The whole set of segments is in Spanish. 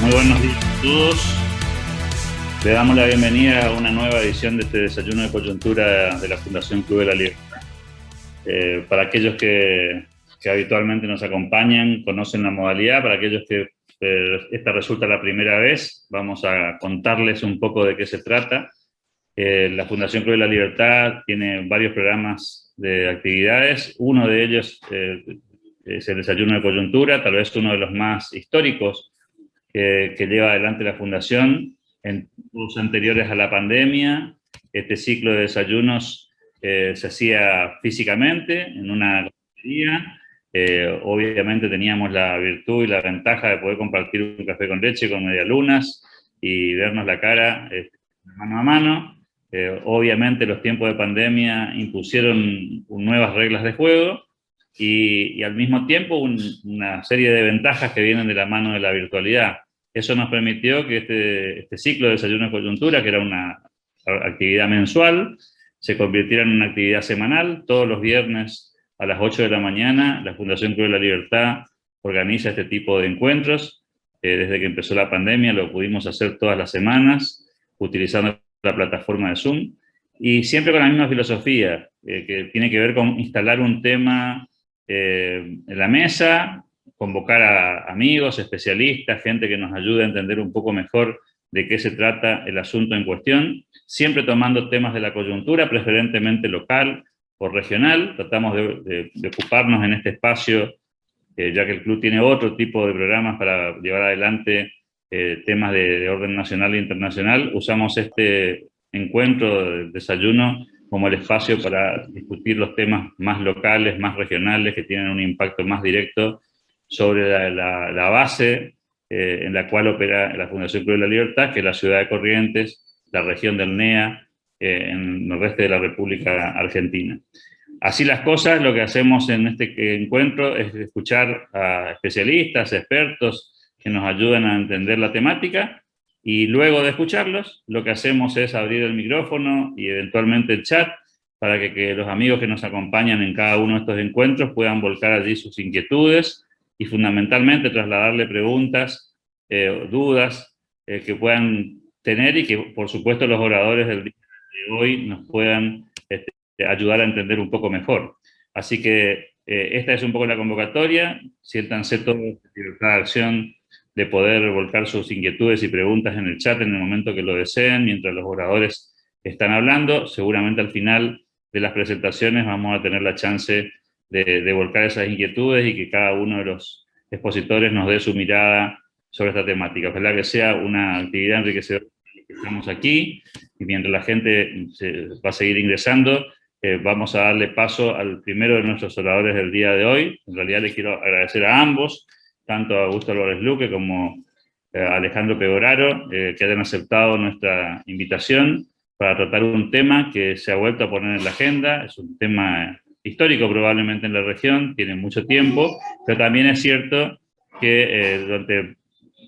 Muy buenos días a todos. Le damos la bienvenida a una nueva edición de este desayuno de coyuntura de la Fundación Club de la Libertad. Para aquellos que habitualmente nos acompañan, conocen la modalidad. Para aquellos que esta resulta la primera vez, vamos a contarles un poco de qué se trata. La Fundación Club de la Libertad tiene varios programas de actividades. Uno de ellos es el desayuno de coyuntura, tal vez uno de los más históricos que lleva adelante la Fundación. En tiempos anteriores a la pandemia, este ciclo de desayunos se hacía físicamente en una cafetería. Obviamente teníamos la virtud y la ventaja de poder compartir un café con leche con medialunas y vernos la cara mano a mano. Obviamente los tiempos de pandemia impusieron nuevas reglas de juego y al mismo tiempo una serie de ventajas que vienen de la mano de la virtualidad. Eso nos permitió que este ciclo de desayuno de coyuntura, que era una actividad mensual, se convirtiera en una actividad semanal. Todos los viernes a las 8 de la mañana, la Fundación Club de la Libertad organiza este tipo de encuentros. Desde que empezó la pandemia lo pudimos hacer todas las semanas, utilizando la plataforma de Zoom, y siempre con la misma filosofía, que tiene que ver con instalar un tema en la mesa, convocar a amigos, especialistas, gente que nos ayude a entender un poco mejor de qué se trata el asunto en cuestión, siempre tomando temas de la coyuntura, preferentemente local o regional. Tratamos de ocuparnos en este espacio, ya que el club tiene otro tipo de programas para llevar adelante temas de orden nacional e internacional. Usamos este encuentro de desayuno como el espacio para discutir los temas más locales, más regionales, que tienen un impacto más directo sobre la base en la cual opera la Fundación Club de la Libertad, que es la ciudad de Corrientes, la región del NEA, en el noroeste de la República Argentina. Así las cosas, lo que hacemos en este encuentro es escuchar a especialistas, expertos, que nos ayudan a entender la temática, y luego de escucharlos, lo que hacemos es abrir el micrófono y eventualmente el chat para que los amigos que nos acompañan en cada uno de estos encuentros puedan volcar allí sus inquietudes y fundamentalmente trasladarle preguntas, dudas que puedan tener, y que por supuesto los oradores del día de hoy nos puedan ayudar a entender un poco mejor. Así que esta es un poco la convocatoria. Siéntanse todos en libertad de acción de poder volcar sus inquietudes y preguntas en el chat en el momento que lo deseen, mientras los oradores están hablando. Seguramente al final de las presentaciones vamos a tener la chance de volcar esas inquietudes y que cada uno de los expositores nos dé su mirada sobre esta temática. Ojalá que sea una actividad enriquecedora. Estamos aquí, y mientras la gente va a seguir ingresando, vamos a darle paso al primero de nuestros oradores del día de hoy. En realidad les quiero agradecer a ambos, tanto a Augusto Álvarez Luque como a Alejandro Pegoraro, que hayan aceptado nuestra invitación para tratar un tema que se ha vuelto a poner en la agenda. Es un tema histórico probablemente en la región, tiene mucho tiempo, pero también es cierto que durante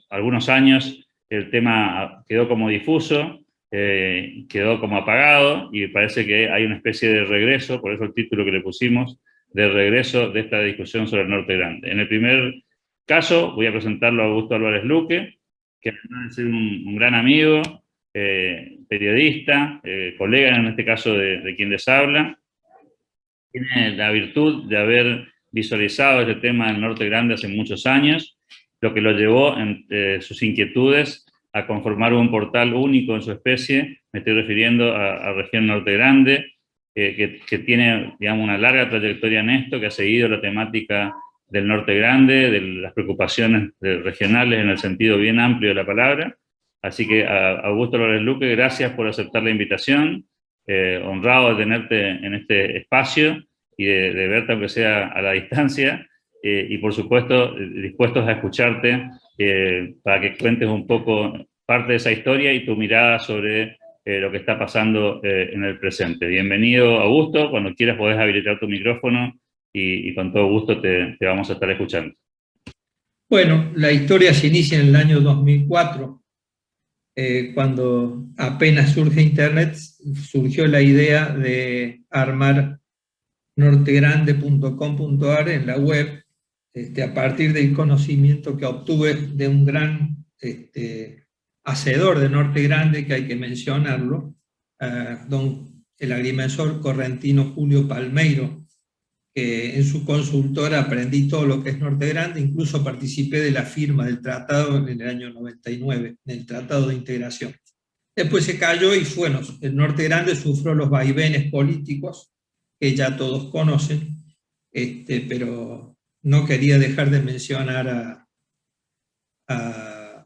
algunos años el tema quedó como difuso, quedó como apagado, y parece que hay una especie de regreso, por eso el título que le pusimos, de regreso de esta discusión sobre el Norte Grande. En el primer caso voy a presentarlo a Augusto Álvarez Luque, que además de ser un gran amigo, periodista, colega en este caso de quien les habla, tiene la virtud de haber visualizado este tema del Norte Grande hace muchos años, lo que lo llevó en sus inquietudes a conformar un portal único en su especie. Me estoy refiriendo a Región Norte Grande, que tiene, digamos, una larga trayectoria en esto, que ha seguido la temática del Norte Grande, de las preocupaciones regionales en el sentido bien amplio de la palabra. Así que a Augusto Álvarez Luque, gracias por aceptar la invitación, honrado de tenerte en este espacio y de verte aunque sea a la distancia, y por supuesto dispuestos a escucharte para que cuentes un poco parte de esa historia y tu mirada sobre lo que está pasando en el presente. Bienvenido, Augusto. Cuando quieras podés habilitar tu micrófono y con todo gusto te vamos a estar escuchando. Bueno, la historia se inicia en el año 2004, cuando apenas surge Internet, surgió la idea de armar nortegrande.com.ar en la web, a partir del conocimiento que obtuve de un gran hacedor de Norte Grande, que hay que mencionarlo, el agrimensor correntino Julio Palmeiro, que en su consultora aprendí todo lo que es Norte Grande, incluso participé de la firma del tratado en el año 99, del Tratado de Integración. Después se cayó y bueno, el Norte Grande sufrió los vaivenes políticos, que ya todos conocen, pero no quería dejar de mencionar a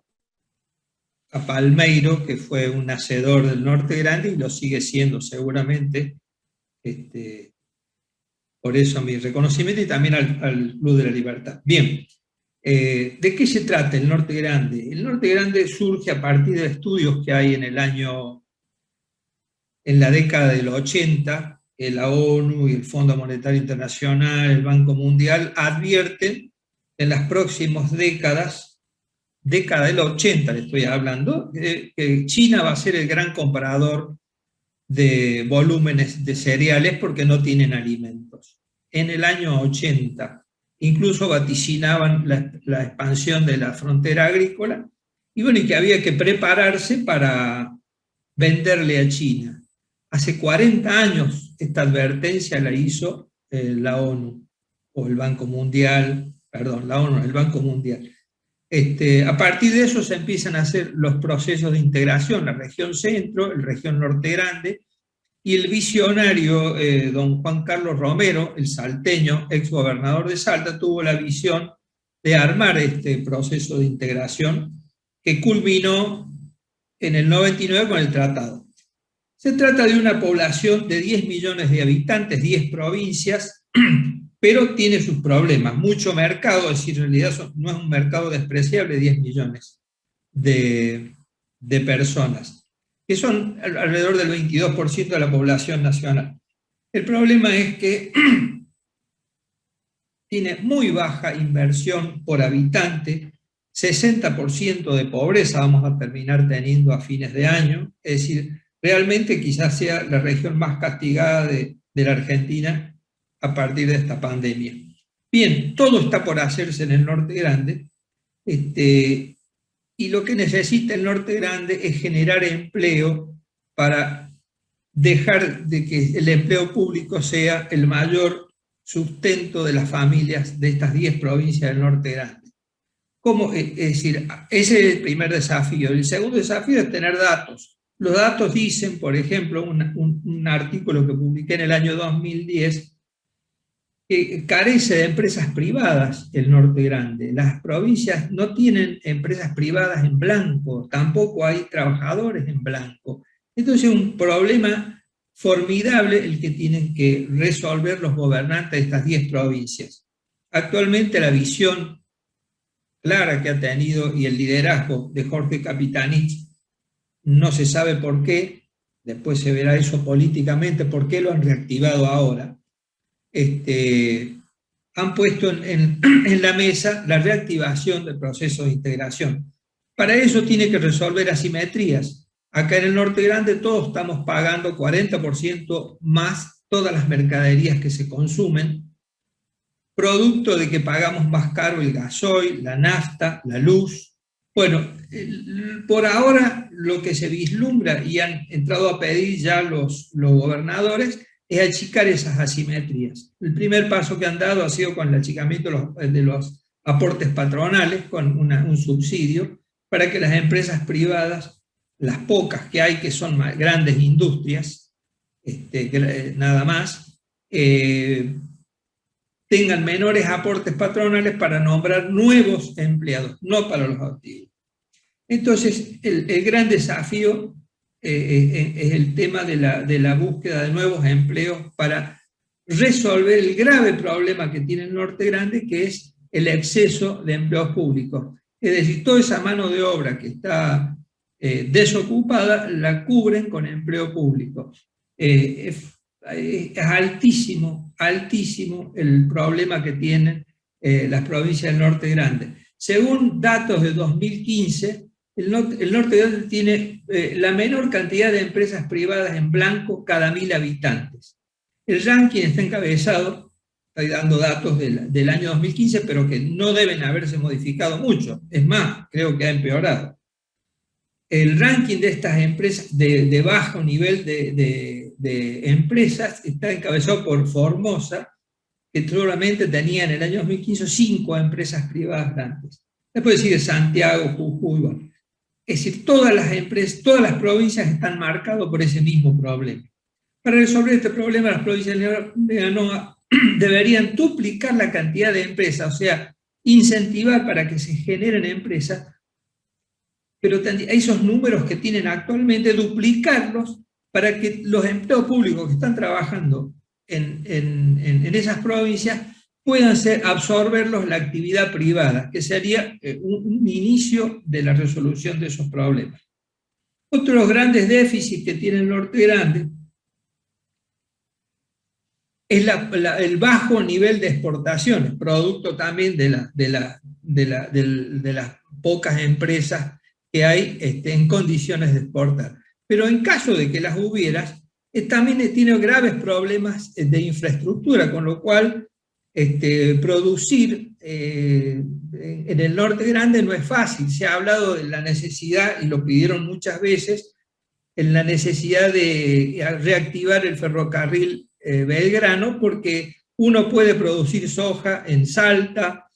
Palmeiro, que fue un hacedor del Norte Grande y lo sigue siendo seguramente. Por eso mi reconocimiento, y también al Club de la Libertad. Bien, ¿de qué se trata el Norte Grande? El Norte Grande surge a partir de estudios que hay en la década del 80, la ONU y el Fondo Monetario Internacional, el Banco Mundial, advierten en las próximas décadas, década del 80 le estoy hablando, que China va a ser el gran comprador de volúmenes de cereales porque no tienen alimentos. En el año 80 incluso vaticinaban la expansión de la frontera agrícola y bueno, y que había que prepararse para venderle a China. Hace 40 años esta advertencia la hizo la ONU, o el Banco Mundial, perdón, la ONU, el Banco Mundial. A partir de eso se empiezan a hacer los procesos de integración, la región centro, la región Norte Grande, y el visionario don Juan Carlos Romero, el salteño, ex gobernador de Salta, tuvo la visión de armar este proceso de integración que culminó en el 99 con el tratado. Se trata de una población de 10 millones de habitantes, 10 provincias, pero tiene sus problemas, mucho mercado, es decir, en realidad no es un mercado despreciable, 10 millones de personas, que son alrededor del 22% de la población nacional. El problema es que tiene muy baja inversión por habitante, 60% de pobreza vamos a terminar teniendo a fines de año, es decir, realmente quizás sea la región más castigada de la Argentina a partir de esta pandemia. Bien, todo está por hacerse en el Norte Grande, y lo que necesita el Norte Grande es generar empleo para dejar de que el empleo público sea el mayor sustento de las familias de estas 10 provincias del Norte Grande. ¿Cómo? Es decir, ese es el primer desafío. El segundo desafío es tener datos. Los datos dicen, por ejemplo, un artículo que publiqué en el año 2010, que carece de empresas privadas el Norte Grande. Las provincias no tienen empresas privadas en blanco, tampoco hay trabajadores en blanco. Entonces es un problema formidable el que tienen que resolver los gobernantes de estas 10 provincias. Actualmente la visión clara que ha tenido y el liderazgo de Jorge Capitanich, no se sabe por qué, después se verá eso políticamente, por qué lo han reactivado ahora. Han puesto en la mesa la reactivación del proceso de integración. Para eso tiene que resolver asimetrías. Acá en el Norte Grande todos estamos pagando 40% más todas las mercaderías que se consumen, producto de que pagamos más caro el gasoil, la nafta, la luz. Bueno, por ahora lo que se vislumbra y han entrado a pedir ya los gobernadores es achicar esas asimetrías. El primer paso que han dado ha sido con el achicamiento de los aportes patronales, con un subsidio, para que las empresas privadas, las pocas que hay que son grandes industrias, nada más, tengan menores aportes patronales para nombrar nuevos empleados, no para los activos. Entonces, el gran desafío es el tema de la búsqueda de nuevos empleos para resolver el grave problema que tiene el Norte Grande, que es el exceso de empleos públicos. Es decir, toda esa mano de obra que está desocupada la cubren con empleo público. Es altísimo, altísimo el problema que tienen las provincias del Norte Grande. Según datos de 2015, el Norte Grande tiene la menor cantidad de empresas privadas en blanco cada 1000 habitantes. El ranking está encabezado Estoy dando datos del año 2015, pero que no deben haberse modificado mucho. Es más, creo que ha empeorado. El ranking de estas empresas de bajo nivel de empresas está encabezado por Formosa, que solamente tenía en el año 2015 5 empresas privadas grandes. Después sigue Santiago, Jujuy, bueno. Es decir, todas las empresas, todas las provincias están marcadas por ese mismo problema. Para resolver este problema, las provincias de Ganoa deberían duplicar la cantidad de empresas, o sea, incentivar para que se generen empresas, pero esos números que tienen actualmente, duplicarlos para que los empleados públicos que están trabajando en esas provincias puedan absorberlos la actividad privada, que sería un inicio de la resolución de esos problemas. Otro de los grandes déficits que tiene el Norte Grande es el bajo nivel de exportaciones, producto también de las pocas empresas que hay en condiciones de exportar. Pero en caso de que las hubieras, también tiene graves problemas de infraestructura, con lo cual producir en el Norte Grande no es fácil. Se ha hablado de la necesidad, y lo pidieron muchas veces, en la necesidad de reactivar el ferrocarril Belgrano, porque uno puede producir soja en Salta,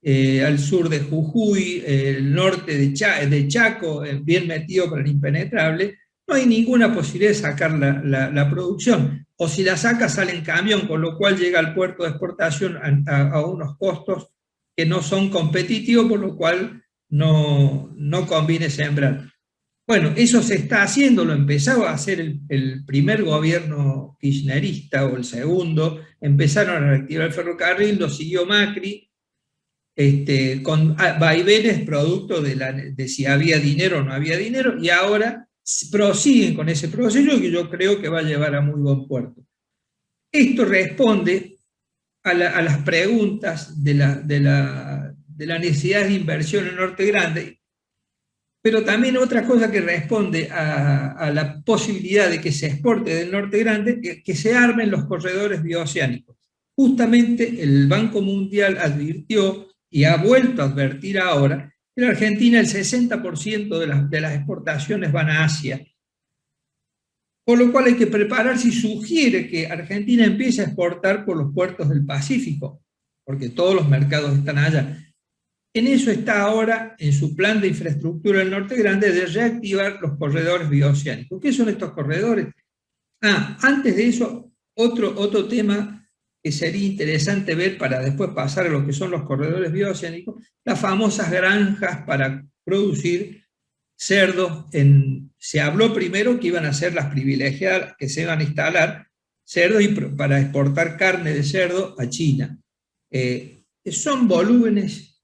al sur de Jujuy, el norte de Chaco, bien metido para el impenetrable. No hay ninguna posibilidad de sacar la producción, o si la saca sale en camión, con lo cual llega al puerto de exportación a unos costos que no son competitivos, por lo cual no conviene sembrar. Bueno, eso se está haciendo, lo empezaba a hacer el primer gobierno kirchnerista, o el segundo, empezaron a reactivar el ferrocarril, lo siguió Macri, con vaivenes producto de si había dinero o no había dinero, y ahora prosiguen con ese proceso que yo creo que va a llevar a muy buen puerto. Esto responde a las preguntas de la necesidad de inversión en Norte Grande, pero también otra cosa que responde a la posibilidad de que se exporte del Norte Grande, que se armen los corredores bioceánicos. Justamente el Banco Mundial advirtió, y ha vuelto a advertir ahora, que en Argentina el 60% de las exportaciones van a Asia. Por lo cual hay que prepararse, y sugiere que Argentina empiece a exportar por los puertos del Pacífico, porque todos los mercados están allá. En eso está ahora, en su plan de infraestructura del Norte Grande, de reactivar los corredores bioceánicos. ¿Qué son estos corredores? Antes de eso, otro tema que sería interesante ver para después pasar a lo que son los corredores bioceánicos, las famosas granjas para producir cerdos. Se habló primero que iban a ser las privilegiadas, que se iban a instalar cerdos para exportar carne de cerdo a China. Son volúmenes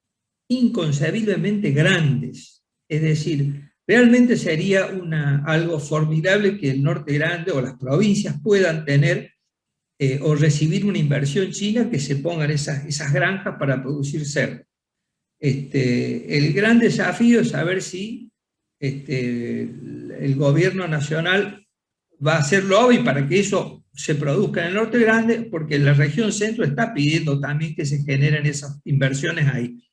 inconcebiblemente grandes, es decir, realmente sería algo formidable que el Norte Grande o las provincias puedan tener o recibir una inversión china, que se pongan esas granjas para producir cerdo. El gran desafío es saber si el gobierno nacional va a hacer lobby para que eso se produzca en el Norte Grande, porque la región centro está pidiendo también que se generen esas inversiones ahí.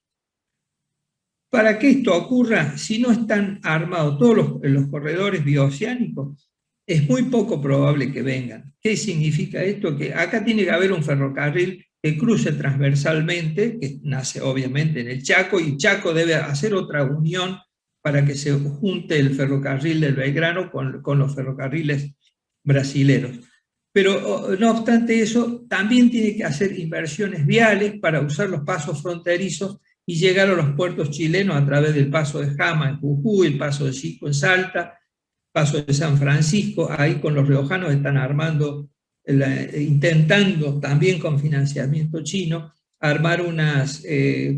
Para que esto ocurra, si no están armados todos los corredores bioceánicos, es muy poco probable que vengan. ¿Qué significa esto? Que acá tiene que haber un ferrocarril que cruce transversalmente, que nace obviamente en el Chaco, y Chaco debe hacer otra unión para que se junte el ferrocarril del Belgrano con los ferrocarriles brasileros. Pero no obstante eso, también tiene que hacer inversiones viales para usar los pasos fronterizos y llegar a los puertos chilenos a través del paso de Jama en Jujuy, el paso de Chico en Salta, paso de San Francisco. Ahí con los riojanos están armando, intentando también con financiamiento chino, armar unos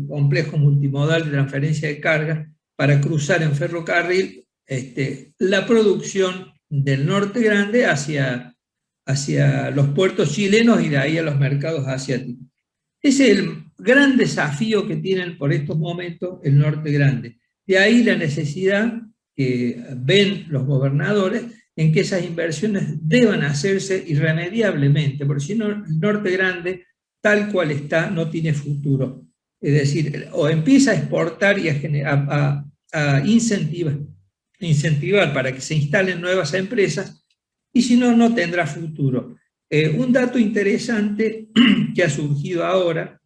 complejos multimodal de transferencia de carga para cruzar en ferrocarril la producción del Norte Grande hacia los puertos chilenos y de ahí a los mercados asiáticos. Ese es el gran desafío que tienen por estos momentos el Norte Grande. De ahí la necesidad que ven los gobernadores en que esas inversiones deban hacerse irremediablemente, porque si no, el Norte Grande tal cual está, no tiene futuro. Es decir, o empieza a exportar y a incentivar para que se instalen nuevas empresas, y si no, no tendrá futuro. Un dato interesante que ha surgido ahora,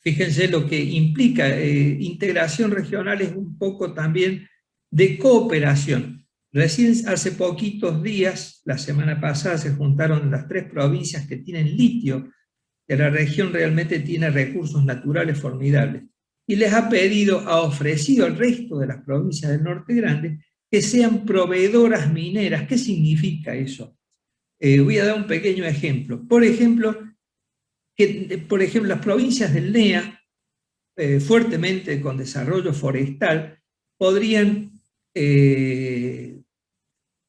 fíjense lo que implica integración regional, es un poco también de cooperación. Recién hace poquitos días, la semana pasada, se juntaron las 3 provincias que tienen litio, que la región realmente tiene recursos naturales formidables, y les ha ofrecido al resto de las provincias del Norte Grande que sean proveedoras mineras. ¿Qué significa eso? Voy a dar un pequeño ejemplo. Por ejemplo, las provincias del NEA, fuertemente con desarrollo forestal, podrían,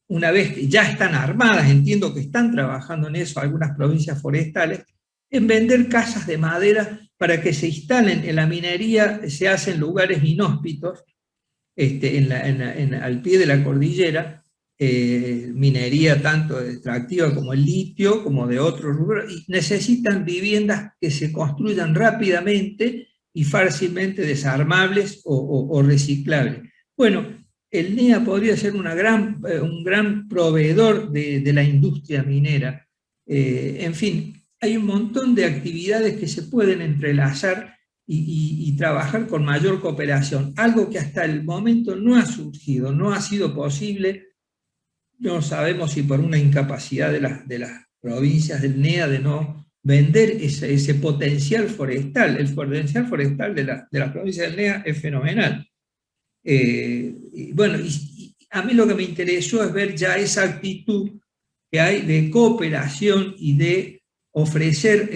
una vez que ya están armadas, entiendo que están trabajando en eso algunas provincias forestales, en vender casas de madera para que se instalen en la minería, se hace en lugares inhóspitos, al pie de la cordillera, minería tanto extractiva como el litio, como de otros rubros, y necesitan viviendas que se construyan rápidamente y fácilmente desarmables o reciclables. Bueno, el NEA podría ser un gran proveedor de la industria minera. En fin, hay un montón de actividades que se pueden entrelazar y trabajar con mayor cooperación, algo que hasta el momento no ha surgido, no ha sido posible. No sabemos si por una incapacidad de las provincias del NEA de no vender ese potencial forestal. El potencial forestal de las provincias del NEA es fenomenal. Bueno, y a mí lo que me interesó es ver ya esa actitud que hay de cooperación y de ofrecer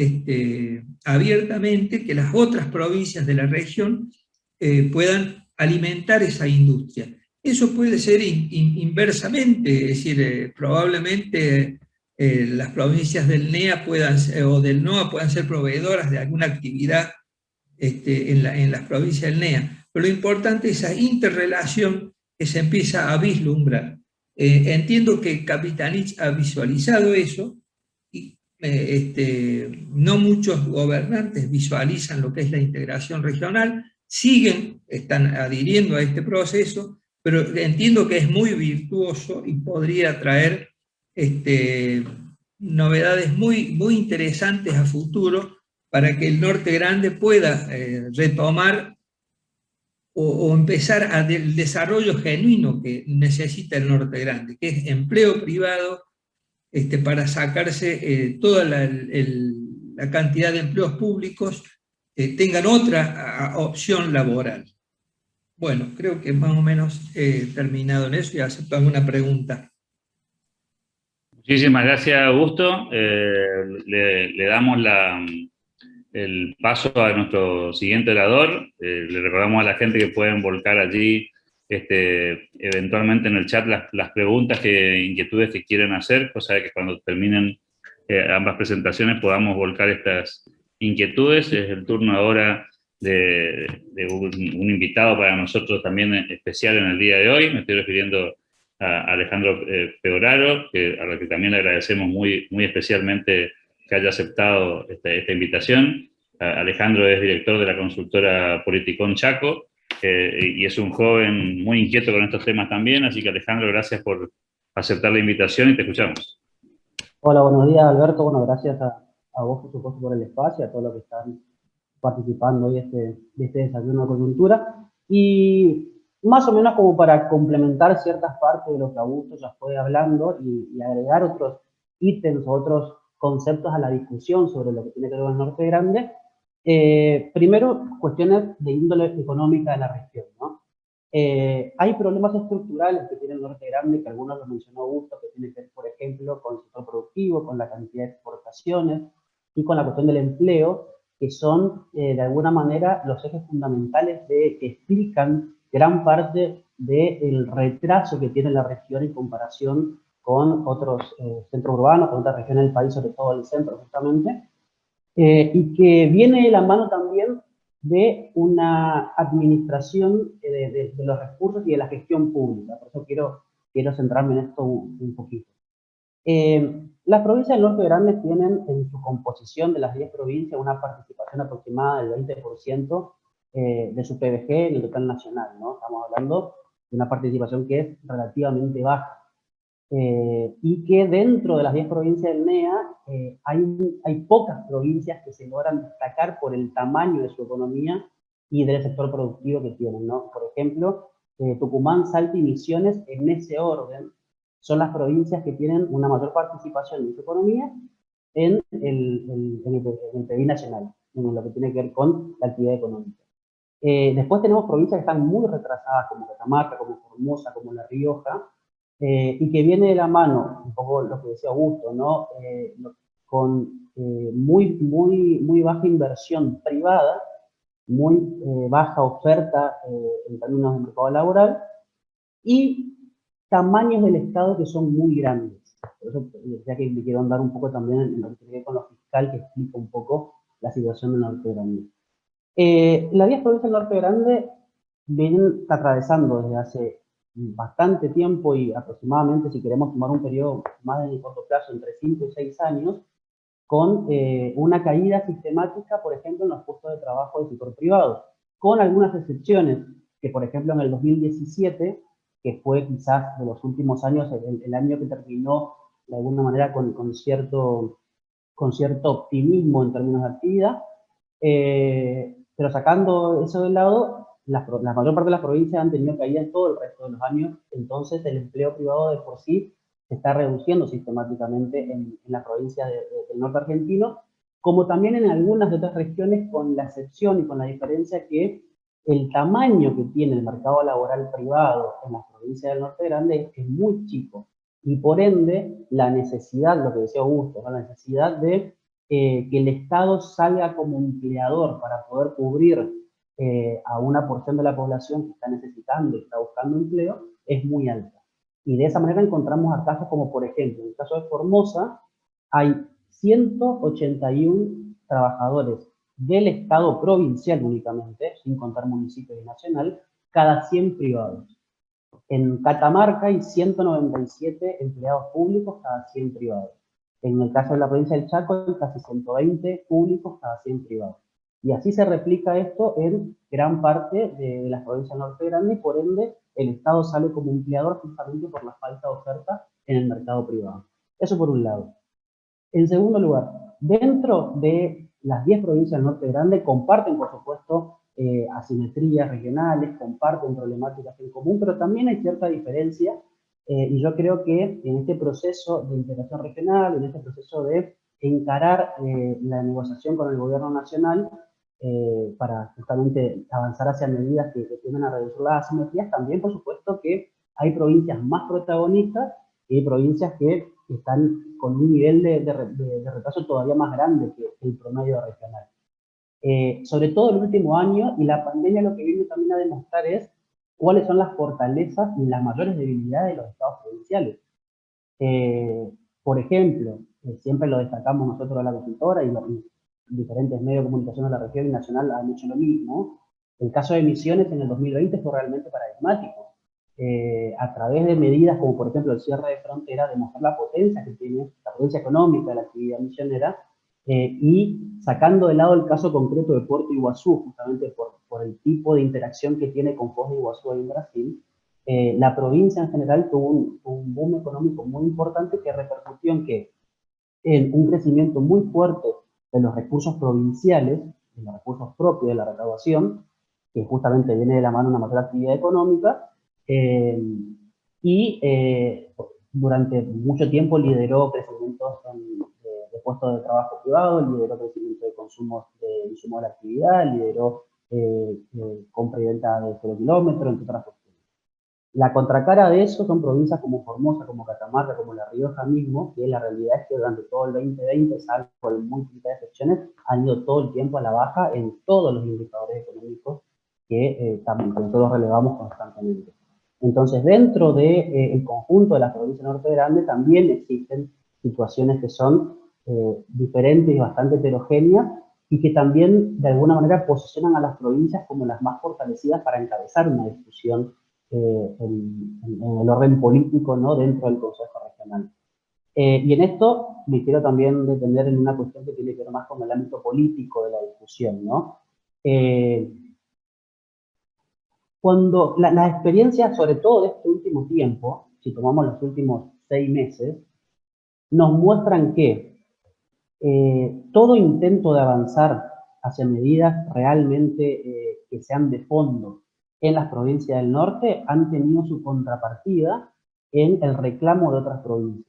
abiertamente que las otras provincias de la región puedan alimentar esa industria. Eso puede ser inversamente, es decir, probablemente las provincias del NEA o del NOA puedan ser proveedoras de alguna actividad en las provincias del NEA. Pero lo importante es esa interrelación que se empieza a vislumbrar. Entiendo que Capitanich ha visualizado eso, y no muchos gobernantes visualizan lo que es la integración regional, están adhiriendo a este proceso, pero entiendo que es muy virtuoso y podría traer novedades muy, muy interesantes a futuro para que el Norte Grande pueda retomar o empezar el desarrollo genuino que necesita el Norte Grande, que es empleo privado, para sacarse toda la cantidad de empleos públicos, tengan otra opción laboral. Bueno, creo que más o menos he terminado en eso y acepto alguna pregunta. Muchísimas gracias, Augusto. Le damos el paso a nuestro siguiente orador. Le recordamos a la gente que pueden volcar allí eventualmente en el chat las preguntas, inquietudes que quieran hacer, cosa de que cuando terminen ambas presentaciones podamos volcar estas inquietudes. Es el turno ahora de un invitado para nosotros también especial en el día de hoy. Me estoy refiriendo a Alejandro Peoraro, a la que también le agradecemos muy, muy especialmente que haya aceptado esta invitación. Alejandro es director de la consultora Politicón Chaco, y es un joven muy inquieto con estos temas también, así que Alejandro, gracias por aceptar la invitación y te escuchamos. Hola, buenos días, Alberto. Bueno, gracias a vos, por supuesto, por el espacio, a todos los que están participando hoy de este desayuno de coyuntura. Y más o menos como para complementar ciertas partes de lo que Augusto ya fue hablando y agregar otros ítems o otros conceptos a la discusión sobre lo que tiene que ver con el Norte Grande. Primero, cuestiones de índole económica de la región, ¿no? Hay problemas estructurales que tiene el Norte Grande, que algunos los mencionó Augusto, que tienen que ver, por ejemplo, con el sector productivo, con la cantidad de exportaciones y con la cuestión del empleo, que son, de alguna manera, los ejes fundamentales que explican gran parte del retraso que tiene la región en comparación con otros centros urbanos, con otras regiones del país, sobre todo el centro, justamente, y que viene de la mano también de una administración de los recursos y de la gestión pública. Por eso quiero centrarme en esto un poquito. Las provincias del Norte Grande tienen en su composición de las 10 provincias una participación aproximada del 20% de su PBG en el total nacional, ¿no? Estamos hablando de una participación que es relativamente baja. Y que dentro de las 10 provincias del NEA hay pocas provincias que se logran destacar por el tamaño de su economía y del sector productivo que tienen, ¿no? Por ejemplo, Tucumán, Salta y Misiones, en ese orden, son las provincias que tienen una mayor participación en su economía en el PBI nacional, en lo que tiene que ver con la actividad económica. Después tenemos provincias que están muy retrasadas, como Catamarca, como Formosa, como La Rioja, y que viene de la mano, un poco lo que decía Augusto, ¿no? Con muy baja inversión privada, muy baja oferta en términos de mercado laboral, y tamaños del Estado que son muy grandes. Por eso decía que me quiero andar un poco también en lo que tiene que ver con lo fiscal, que explica un poco la situación del Norte Grande. Las 10 provincias del Norte Grande vienen atravesando desde hace bastante tiempo y aproximadamente, si queremos tomar un periodo más de corto plazo, entre 5 y 6 años, con una caída sistemática, por ejemplo, en los puestos de trabajo del sector privado, con algunas excepciones, que por ejemplo en el 2017, que fue quizás de los últimos años el año que terminó de alguna manera con cierto optimismo en términos de actividad, pero sacando eso de lado, la mayor parte de las provincias han tenido caídas todo el resto de los años, entonces el empleo privado de por sí se está reduciendo sistemáticamente en la provincia del norte argentino, como también en algunas de otras regiones, con la excepción y con la diferencia que el tamaño que tiene el mercado laboral privado en las provincias del norte grande es muy chico, y por ende la necesidad, lo que decía Augusto, ¿no? La necesidad de que el Estado salga como empleador para poder cubrir a una porción de la población que está necesitando y está buscando empleo, es muy alta. Y de esa manera encontramos a casos como, por ejemplo, en el caso de Formosa, hay 181 trabajadores del Estado provincial únicamente, sin contar municipios y nacional, cada 100 privados. En Catamarca hay 197 empleados públicos cada 100 privados. En el caso de la provincia del Chaco hay casi 120 públicos cada 100 privados. Y así se replica esto en gran parte de las provincias norte grande, y por ende el Estado sale como empleador justamente por la falta de oferta en el mercado privado. Eso por un lado. En segundo lugar, dentro de las 10 provincias del norte grande comparten, por supuesto, asimetrías regionales, comparten problemáticas en común, pero también hay cierta diferencia, y yo creo que en este proceso de integración regional, en este proceso de encarar la negociación con el gobierno nacional, para justamente avanzar hacia medidas que tienden a reducir las asimetrías, también por supuesto que hay provincias más protagonistas y hay provincias que están con un nivel de retraso todavía más grande que el promedio regional. Sobre todo el último año, y la pandemia lo que vino también a demostrar es cuáles son las fortalezas y las mayores debilidades de los estados provinciales. Por ejemplo, siempre lo destacamos nosotros a la consultora, y diferentes medios de comunicación de la región y nacional han hecho lo mismo. El caso de Misiones en el 2020 fue realmente paradigmático. A través de medidas como por ejemplo el cierre de frontera, demostrar la potencia que tiene, la potencia económica de la actividad misionera, y sacando de lado el caso concreto de Puerto Iguazú, justamente por el tipo de interacción que tiene con Foz de Iguazú ahí en Brasil, la provincia en general tuvo un boom económico muy importante que repercutió en un crecimiento muy fuerte de los recursos provinciales, de los recursos propios de la recaudación, que justamente viene de la mano de una mayor actividad económica, y durante mucho tiempo lideró crecimientos de puestos de trabajo privado, lideró crecimiento de consumo de insumos de la actividad, lideró compra y venta de 0 kilómetros, entre otras cuestiones. La contracara de eso son provincias como Formosa, como Catamarca, como La Rioja mismo, que la realidad es que durante todo el 2020, salvo por múltiples excepciones, han ido todo el tiempo a la baja en todos los indicadores económicos que también nosotros relevamos constantemente. Entonces, dentro del conjunto de las provincias norte grande también existen situaciones que son diferentes y bastante heterogéneas, y que también de alguna manera posicionan a las provincias como las más fortalecidas para encabezar una discusión en el orden político, ¿no?, dentro del Consejo Regional. Y en esto me quiero también detener en una cuestión que tiene que ver más con el ámbito político de la discusión, ¿no? Cuando las experiencias, sobre todo de este último tiempo, si tomamos los últimos 6 meses, nos muestran que todo intento de avanzar hacia medidas realmente que sean de fondo en las provincias del norte han tenido su contrapartida en el reclamo de otras provincias.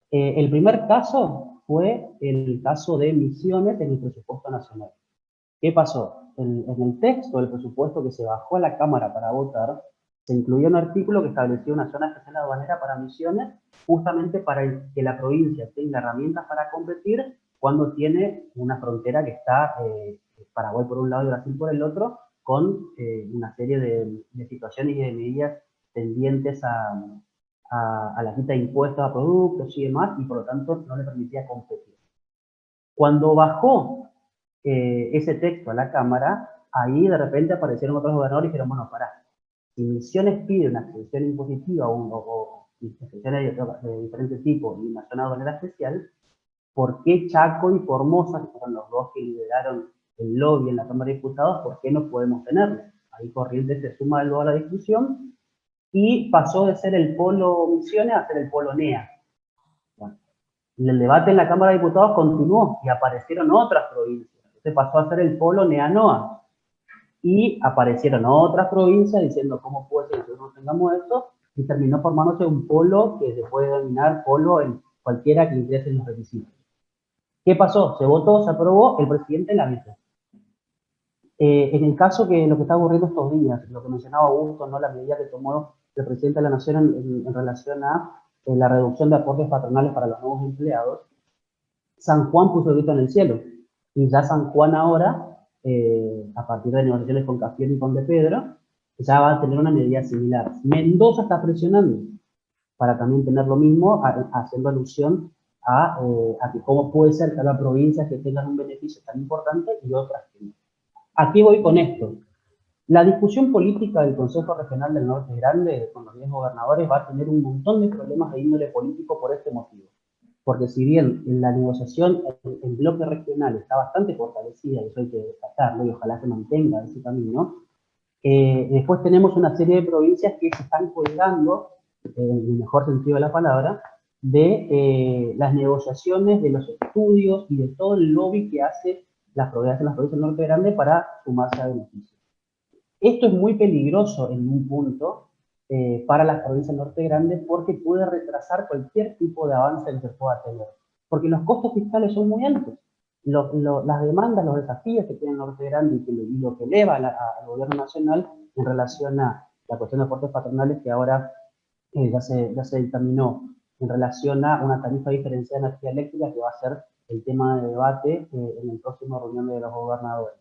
El primer caso fue el caso de Misiones en el presupuesto nacional. ¿Qué pasó? En el texto del presupuesto que se bajó a la Cámara para votar, se incluyó un artículo que establecía una zona especial aduanera para Misiones, justamente para que la provincia tenga herramientas para competir cuando tiene una frontera que está Paraguay por un lado y Brasil por el otro, con una serie de situaciones y de medidas tendientes a la quita de impuestos a productos y demás, y por lo tanto no le permitía competir. Cuando bajó ese texto a la Cámara, ahí de repente aparecieron otros gobernadores y dijeron, bueno, pará, si Misiones pide una exención impositiva o exenciones de diferentes tipos y una zona aduanera especial, ¿por qué Chaco y Formosa, que fueron los dos que lideraron el lobby en la Cámara de Diputados, por qué no podemos tenerlo? Ahí Corrientes se suma luego a la discusión y pasó de ser el polo Misiones a ser el polo NEA. Bueno, el debate en la Cámara de Diputados continuó y aparecieron otras provincias. Entonces pasó a ser el polo NEA-NOA. Y aparecieron otras provincias diciendo cómo puede ser que nosotros no tengamos esto, y terminó formándose un polo que se puede denominar polo en cualquiera que ingrese en los requisitos. ¿Qué pasó? Se votó, se aprobó, el presidente la vetó. En el caso que lo que está ocurriendo estos días, lo que mencionaba Augusto, ¿no? La medida que tomó el presidente de la Nación en relación a la reducción de aportes patronales para los nuevos empleados, San Juan puso el grito en el cielo. Y ya San Juan ahora, a partir de negociaciones con Cafiero y con De Pedro, ya va a tener una medida similar. Mendoza está presionando para también tener lo mismo, haciendo alusión a que cómo puede ser que haya provincias que tengan un beneficio tan importante y otras que no. Aquí voy con esto. La discusión política del Consejo Regional del Norte Grande con los 10 gobernadores va a tener un montón de problemas de índole político por este motivo. Porque si bien la negociación en bloque regional está bastante fortalecida, y eso hay que destacarlo, y ojalá se mantenga ese camino, después tenemos una serie de provincias que se están colgando, en el mejor sentido de la palabra, de las negociaciones, de los estudios y de todo el lobby que hace las provincias del Norte Grande para sumarse a beneficios. Esto es muy peligroso en un punto para las provincias del Norte Grande porque puede retrasar cualquier tipo de avance que se pueda tener. Porque los costos fiscales son muy altos. Las demandas, los desafíos que tiene el Norte Grande y lo que eleva al gobierno nacional en relación a la cuestión de aportes patronales que ahora ya se dictaminó en relación a una tarifa diferenciada de energía eléctrica que va a ser el tema de debate en el próximo reunión de los gobernadores.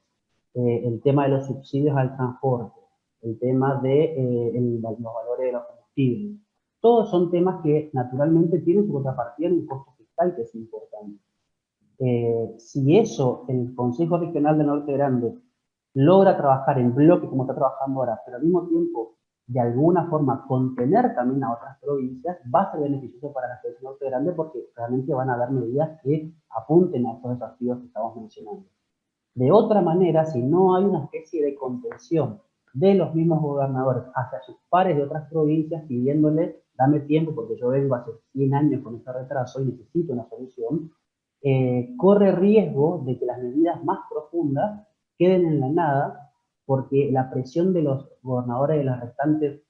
El tema de los subsidios al transporte, el tema de los valores de los combustibles. Todos son temas que naturalmente tienen su contrapartida en un costo fiscal que es importante. Si eso el Consejo Regional del Norte Grande logra trabajar en bloque como está trabajando ahora, pero al mismo tiempo de alguna forma contener también a otras provincias, va a ser beneficioso para la provincia del Norte Grande porque realmente van a haber medidas que apunten a estos desafíos que estamos mencionando. De otra manera, si no hay una especie de contención de los mismos gobernadores hacia sus pares de otras provincias pidiéndole, dame tiempo porque yo vengo hace 100 años con este retraso y necesito una solución, corre riesgo de que las medidas más profundas queden en la nada porque la presión de los gobernadores de las restantes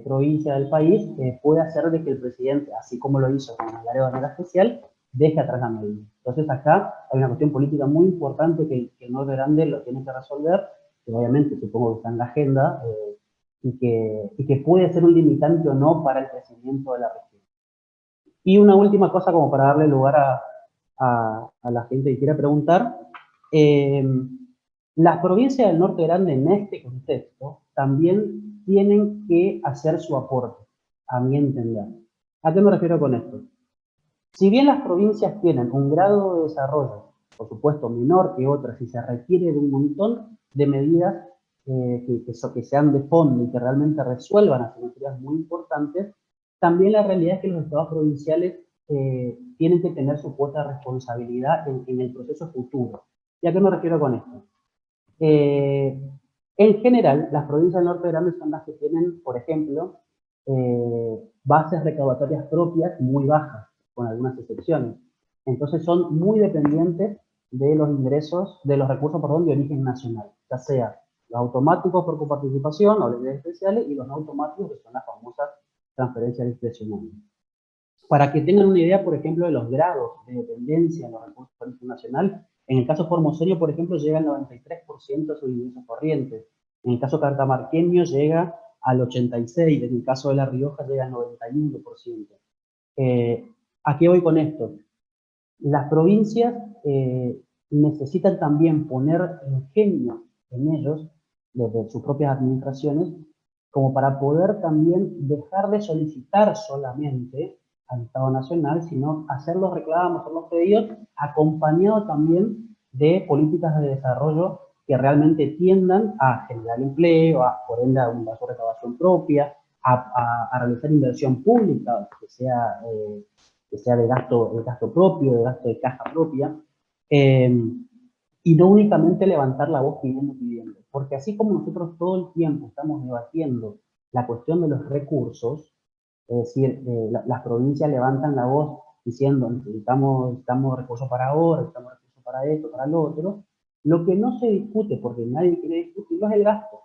provincias del país puede hacer de que el presidente, así como lo hizo con el área de gobernador especial, deje atrás la medida. Entonces acá hay una cuestión política muy importante que el Norte Grande lo tiene que resolver, que obviamente supongo que está en la agenda, y que puede ser un limitante o no para el crecimiento de la región. Y una última cosa como para darle lugar a la gente que quiera preguntar. Las provincias del Norte Grande en este contexto también tienen que hacer su aporte, a mi entender. ¿A qué me refiero con esto? Si bien las provincias tienen un grado de desarrollo, por supuesto, menor que otras, y se requiere de un montón de medidas que sean de fondo y que realmente resuelvan asimetrías muy importantes, también la realidad es que los estados provinciales tienen que tener su cuota de responsabilidad en el proceso futuro. ¿Y a qué me refiero con esto? En general, las provincias del norte grande son las que tienen, por ejemplo, bases recaudatorias propias muy bajas, con algunas excepciones. Entonces son muy dependientes de los ingresos, de los recursos, perdón, de origen nacional, ya sea los automáticos por coparticipación o leyes especiales y los no automáticos, que son las famosas transferencias discrecionales. Para que tengan una idea, por ejemplo, de los grados de dependencia de los recursos de origen nacional, en el caso formoseño, por ejemplo, llega al 93% de sus ingresos corrientes. En el caso catamarqueño llega al 86%, en el caso de La Rioja llega al 91%. ¿A qué voy con esto? Las provincias necesitan también poner ingenio en ellos, desde sus propias administraciones, como para poder también dejar de solicitar solamente al Estado Nacional, sino hacer los reclamos, hacer los pedidos, acompañado también de políticas de desarrollo que realmente tiendan a generar empleo, por ende a una recaudación propia, a realizar inversión pública, que sea de gasto propio, de gasto de caja propia, y no únicamente levantar la voz pidiendo. Porque así como nosotros todo el tiempo estamos debatiendo la cuestión de los recursos, es decir, las provincias levantan la voz diciendo necesitamos recursos para ahora, necesitamos recursos para esto, para lo otro. Lo que no se discute, porque nadie quiere discutirlo, es el gasto.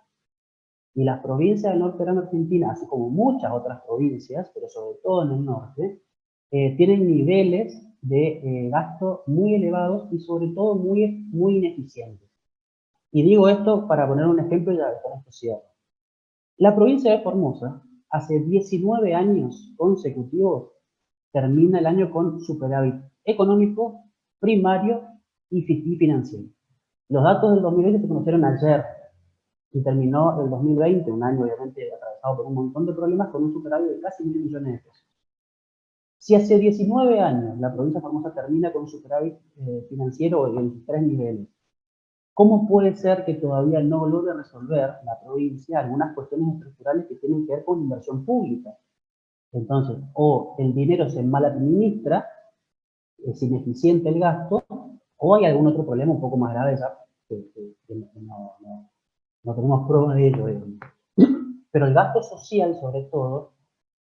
Y las provincias del norte de la Argentina, así como muchas otras provincias, pero sobre todo en el norte, tienen niveles de gasto muy elevados y sobre todo muy, muy ineficientes. Y digo esto para poner un ejemplo y ya con esto cierro. La provincia de Formosa, hace 19 años consecutivos, termina el año con superávit económico, primario y financiero. Los datos del 2020 se conocieron ayer y terminó el 2020, un año obviamente atravesado por un montón de problemas, con un superávit de casi 1.000 millones de pesos. Si hace 19 años la provincia de Formosa termina con un superávit financiero en 3 niveles, ¿cómo puede ser que todavía no logre resolver la provincia algunas cuestiones estructurales que tienen que ver con inversión pública? Entonces, o el dinero se mal administra, es ineficiente el gasto, o hay algún otro problema un poco más grave ya, que no tenemos pruebas de ello. Pero el gasto social, sobre todo,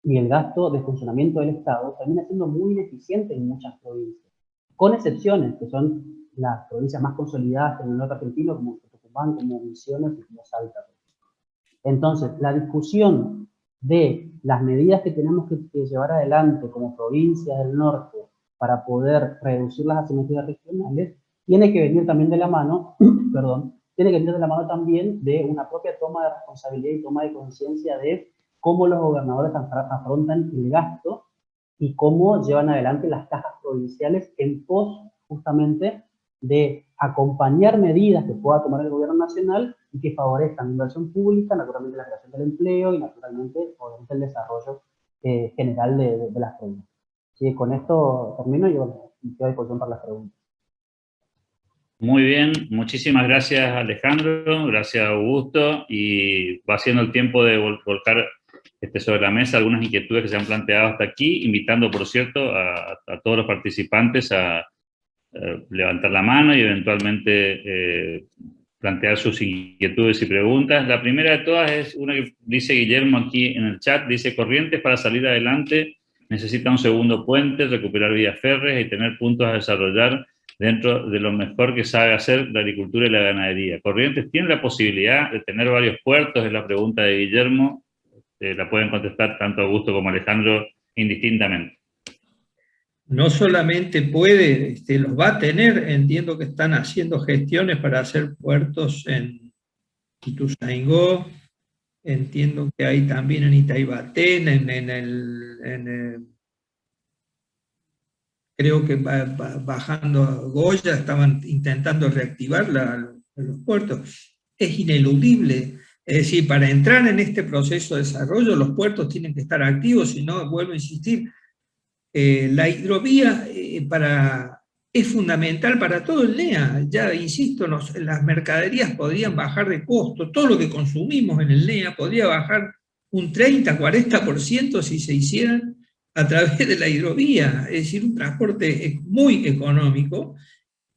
y el gasto de funcionamiento del Estado termina siendo muy ineficiente en muchas provincias, con excepciones, que son las provincias más consolidadas en el norte argentino, como Tucumán, como Misiones y como Salta. Entonces, la discusión de las medidas que tenemos que llevar adelante como provincias del norte para poder reducir las asimetrías regionales, tiene que venir también de la mano, tiene que venir de la mano también de una propia toma de responsabilidad y toma de conciencia de cómo los gobernadores afrontan el gasto y cómo llevan adelante las cajas provinciales en pos justamente de acompañar medidas que pueda tomar el gobierno nacional y que favorezcan la inversión pública, naturalmente la creación del empleo y naturalmente obviamente el desarrollo general de las provincias. Sí, con esto termino y bueno, quedo a disposición para las preguntas. Muy bien, muchísimas gracias Alejandro, gracias Augusto, y va siendo el tiempo de volcar sobre la mesa algunas inquietudes que se han planteado hasta aquí, invitando por cierto a todos los participantes a levantar la mano y eventualmente plantear sus inquietudes y preguntas. La primera de todas es una que dice Guillermo aquí en el chat, dice: Corrientes para salir adelante necesita un segundo puente, recuperar vías férreas y tener puntos a desarrollar dentro de lo mejor que sabe hacer la agricultura y la ganadería. ¿Corrientes tiene la posibilidad de tener varios puertos? Es la pregunta de Guillermo. La pueden contestar tanto Augusto como Alejandro indistintamente. No solamente puede, los va a tener. Entiendo que están haciendo gestiones para hacer puertos en Ituzaingó, entiendo que hay también en Itaibatén, creo que bajando a Goya estaban intentando reactivar los puertos. Es ineludible. Es decir, para entrar en este proceso de desarrollo, los puertos tienen que estar activos, si no, vuelvo a insistir, la hidrovía es fundamental para todo el NEA. Ya insisto, las mercaderías podrían bajar de costo, todo lo que consumimos en el NEA podría bajar un 30-40% si se hicieran a través de la hidrovía, es decir, un transporte muy económico,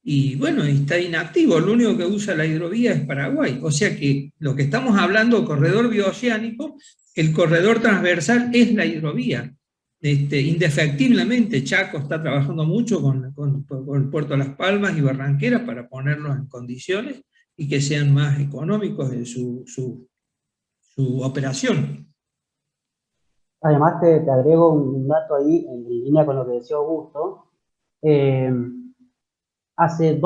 y bueno, está inactivo, lo único que usa la hidrovía es Paraguay. O sea que lo que estamos hablando, corredor bioceánico, el corredor transversal es la hidrovía. Indefectiblemente, Chaco está trabajando mucho con el Puerto de Las Palmas y Barranquera para ponerlos en condiciones y que sean más económicos en su operación. Además, te agrego un dato ahí en línea con lo que decía Augusto. Eh, hace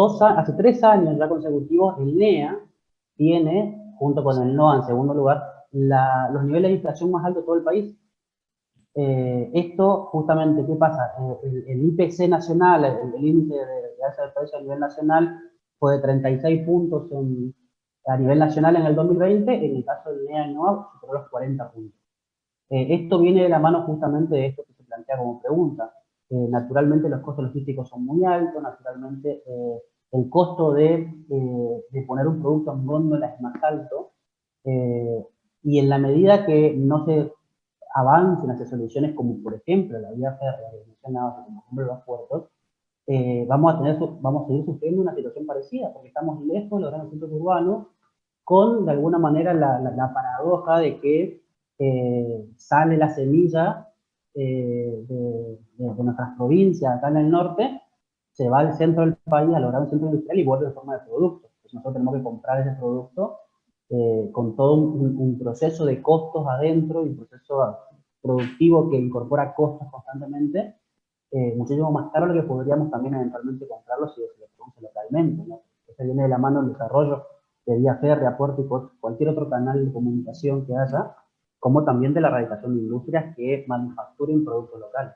3 años ya consecutivos, el NEA tiene, junto con el NOA en segundo lugar, los niveles de inflación más altos de todo el país. Esto, justamente, ¿qué pasa? El IPC nacional, el índice de alza del precio a nivel nacional, fue de 36 puntos a nivel nacional en el 2020, en el caso del NEA y NOA superó los 40 puntos. Esto viene de la mano justamente de esto que se plantea como pregunta. Naturalmente los costos logísticos son muy altos, naturalmente el costo de poner un producto en góndola es más alto, y en la medida que no se avancen hacia soluciones como por ejemplo la vía férrea que mencionaba, como por ejemplo los puertos, vamos a seguir sufriendo una situación parecida, porque estamos lejos de los grandes centros urbanos, con de alguna manera la paradoja de que sale la semilla de nuestras provincias acá en el norte, se va al centro del país, a lograr un centro industrial y vuelve en forma de producto. Entonces nosotros tenemos que comprar ese producto con todo un proceso de costos adentro y un proceso productivo que incorpora costos constantemente, muchísimo más caro de lo que podríamos también eventualmente comprarlo si se lo produce localmente, ¿no? Eso viene de la mano del desarrollo de vía férrea, puerto y cualquier otro canal de comunicación que haya, como también de la erradicación de industrias que manufacturen productos locales.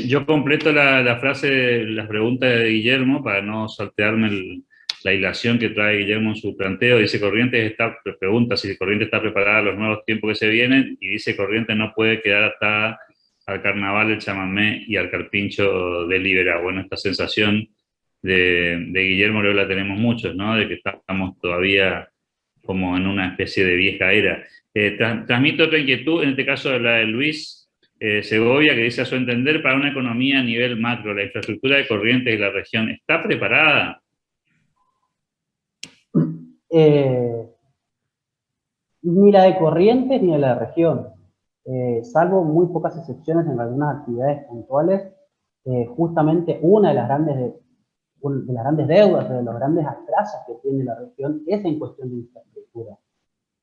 Yo completo la frase, las preguntas de Guillermo para no saltearme la hilación que trae Guillermo en su planteo. Dice Corrientes pregunta si Corrientes está preparada a los nuevos tiempos que se vienen, y dice Corrientes no puede quedar atada al carnaval, el chamamé y al carpincho de Libera. Bueno, esta sensación de Guillermo luego la tenemos muchos, ¿no? De que estamos todavía como en una especie de vieja era. Transmito otra inquietud, en este caso la de Luis Segovia, que dice: a su entender, para una economía a nivel macro, la infraestructura de Corrientes y la región ¿está preparada? Ni la de Corrientes ni de la región, salvo muy pocas excepciones en algunas actividades puntuales. Justamente una de las grandes deudas, de los grandes atrasos que tiene la región es en cuestión de infraestructura.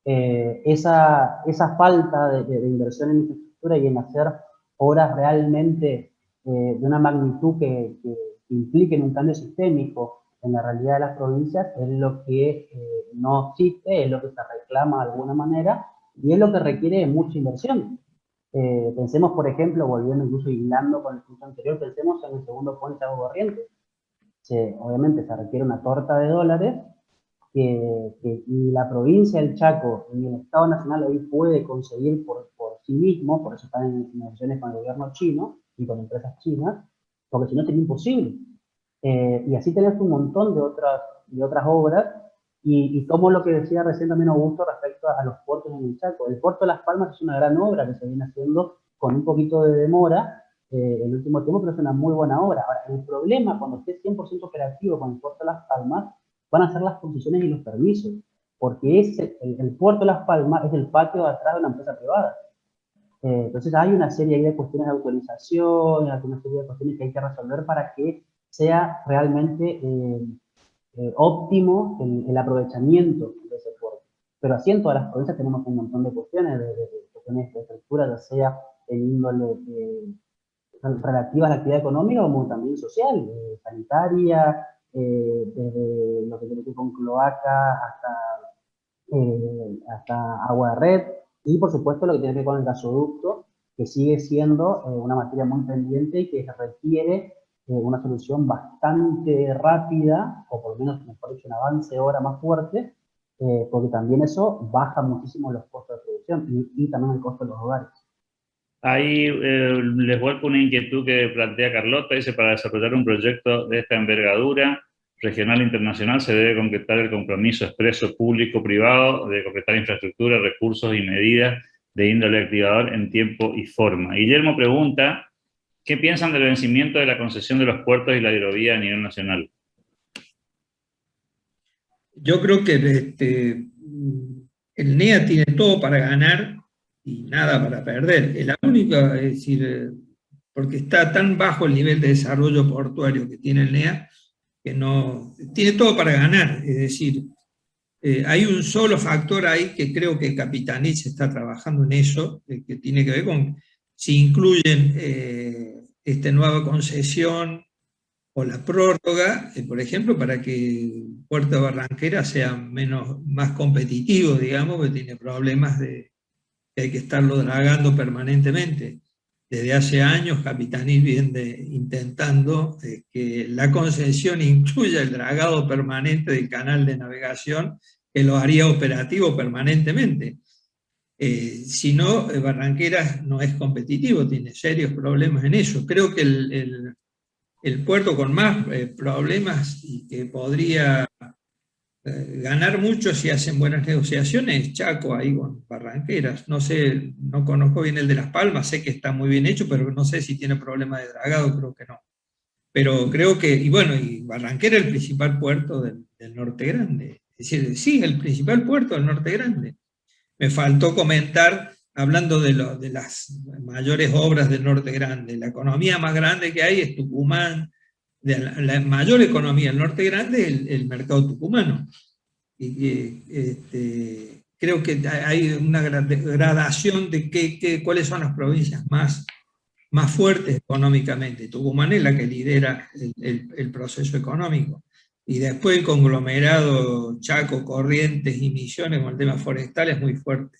Esa falta de inversión en infraestructura y en hacer obras realmente de una magnitud que impliquen un cambio sistémico en la realidad de las provincias es lo que no existe, es lo que se reclama de alguna manera y es lo que requiere mucha inversión. Pensemos, por ejemplo, volviendo incluso hilando con el punto anterior, pensemos en el segundo puente de Agua Corrientes. Obviamente se requiere una torta de dólares que ni la provincia del Chaco ni el Estado Nacional hoy puede conseguir por sí mismo, por eso están en negociaciones con el gobierno chino y con empresas chinas, porque si no sería imposible. Y así tenés un montón de otras obras, y tomo lo que decía recién también Augusto respecto a los puertos en el Chaco. El puerto de Las Palmas es una gran obra que se viene haciendo con un poquito de demora el último tiempo, pero es una muy buena obra. Ahora, el problema cuando esté 100% operativo con el puerto de Las Palmas van a ser las concesiones y los permisos, porque el puerto de Las Palmas es el patio de atrás de una empresa privada. Entonces hay una serie de cuestiones de autorización, una serie de cuestiones que hay que resolver para que sea realmente óptimo el aprovechamiento de ese puerto. Pero así en todas las provincias tenemos un montón de cuestiones, de cuestiones de estructura, ya sea en índole relativas a la actividad económica como también social, sanitaria, desde lo que tiene que ver con cloaca hasta agua de red, y por supuesto lo que tiene que ver con el gasoducto, que sigue siendo una materia muy pendiente y que requiere una solución bastante rápida, o por lo menos, mejor dicho, un avance ahora más fuerte, porque también eso baja muchísimo los costos de producción y también el costo de los hogares. Ahí les vuelco una inquietud que plantea Carlota, dice: para desarrollar un proyecto de esta envergadura regional e internacional se debe concretar el compromiso expreso público-privado de concretar infraestructura, recursos y medidas de índole activador en tiempo y forma. Guillermo pregunta, ¿qué piensan del vencimiento de la concesión de los puertos y la hidrovía a nivel nacional? Yo creo que el NEA tiene todo para ganar y nada para perder. La única, es decir, porque está tan bajo el nivel de desarrollo portuario que tiene el NEA, que no, tiene todo para ganar. Es decir, hay un solo factor ahí que creo que Capitanich está trabajando en eso, que tiene que ver con si incluyen esta nueva concesión o la prórroga, por ejemplo, para que Puerto Barranquera sea más competitivo, digamos, que tiene problemas de que hay que estarlo dragando permanentemente. Desde hace años Capitanich viene intentando que la concesión incluya el dragado permanente del canal de navegación, que lo haría operativo permanentemente. Si no, Barranqueras no es competitivo, tiene serios problemas en eso. Creo que el puerto con más problemas y que podría ganar mucho si hacen buenas negociaciones es Chaco, ahí con Barranqueras. No sé, no conozco bien el de Las Palmas, sé que está muy bien hecho, pero no sé si tiene problema de dragado, creo que no. Pero creo que, y bueno, y Barranquera es el principal puerto del Norte Grande. Es decir, sí, el principal puerto del Norte Grande. Me faltó comentar, hablando de las mayores obras del Norte Grande, la economía más grande que hay es Tucumán, la mayor economía del Norte Grande es el mercado tucumano. Y creo que hay una gradación de cuáles son las provincias más fuertes económicamente. Tucumán es la que lidera el proceso económico. Y después el conglomerado Chaco, Corrientes y Misiones con el tema forestal es muy fuerte.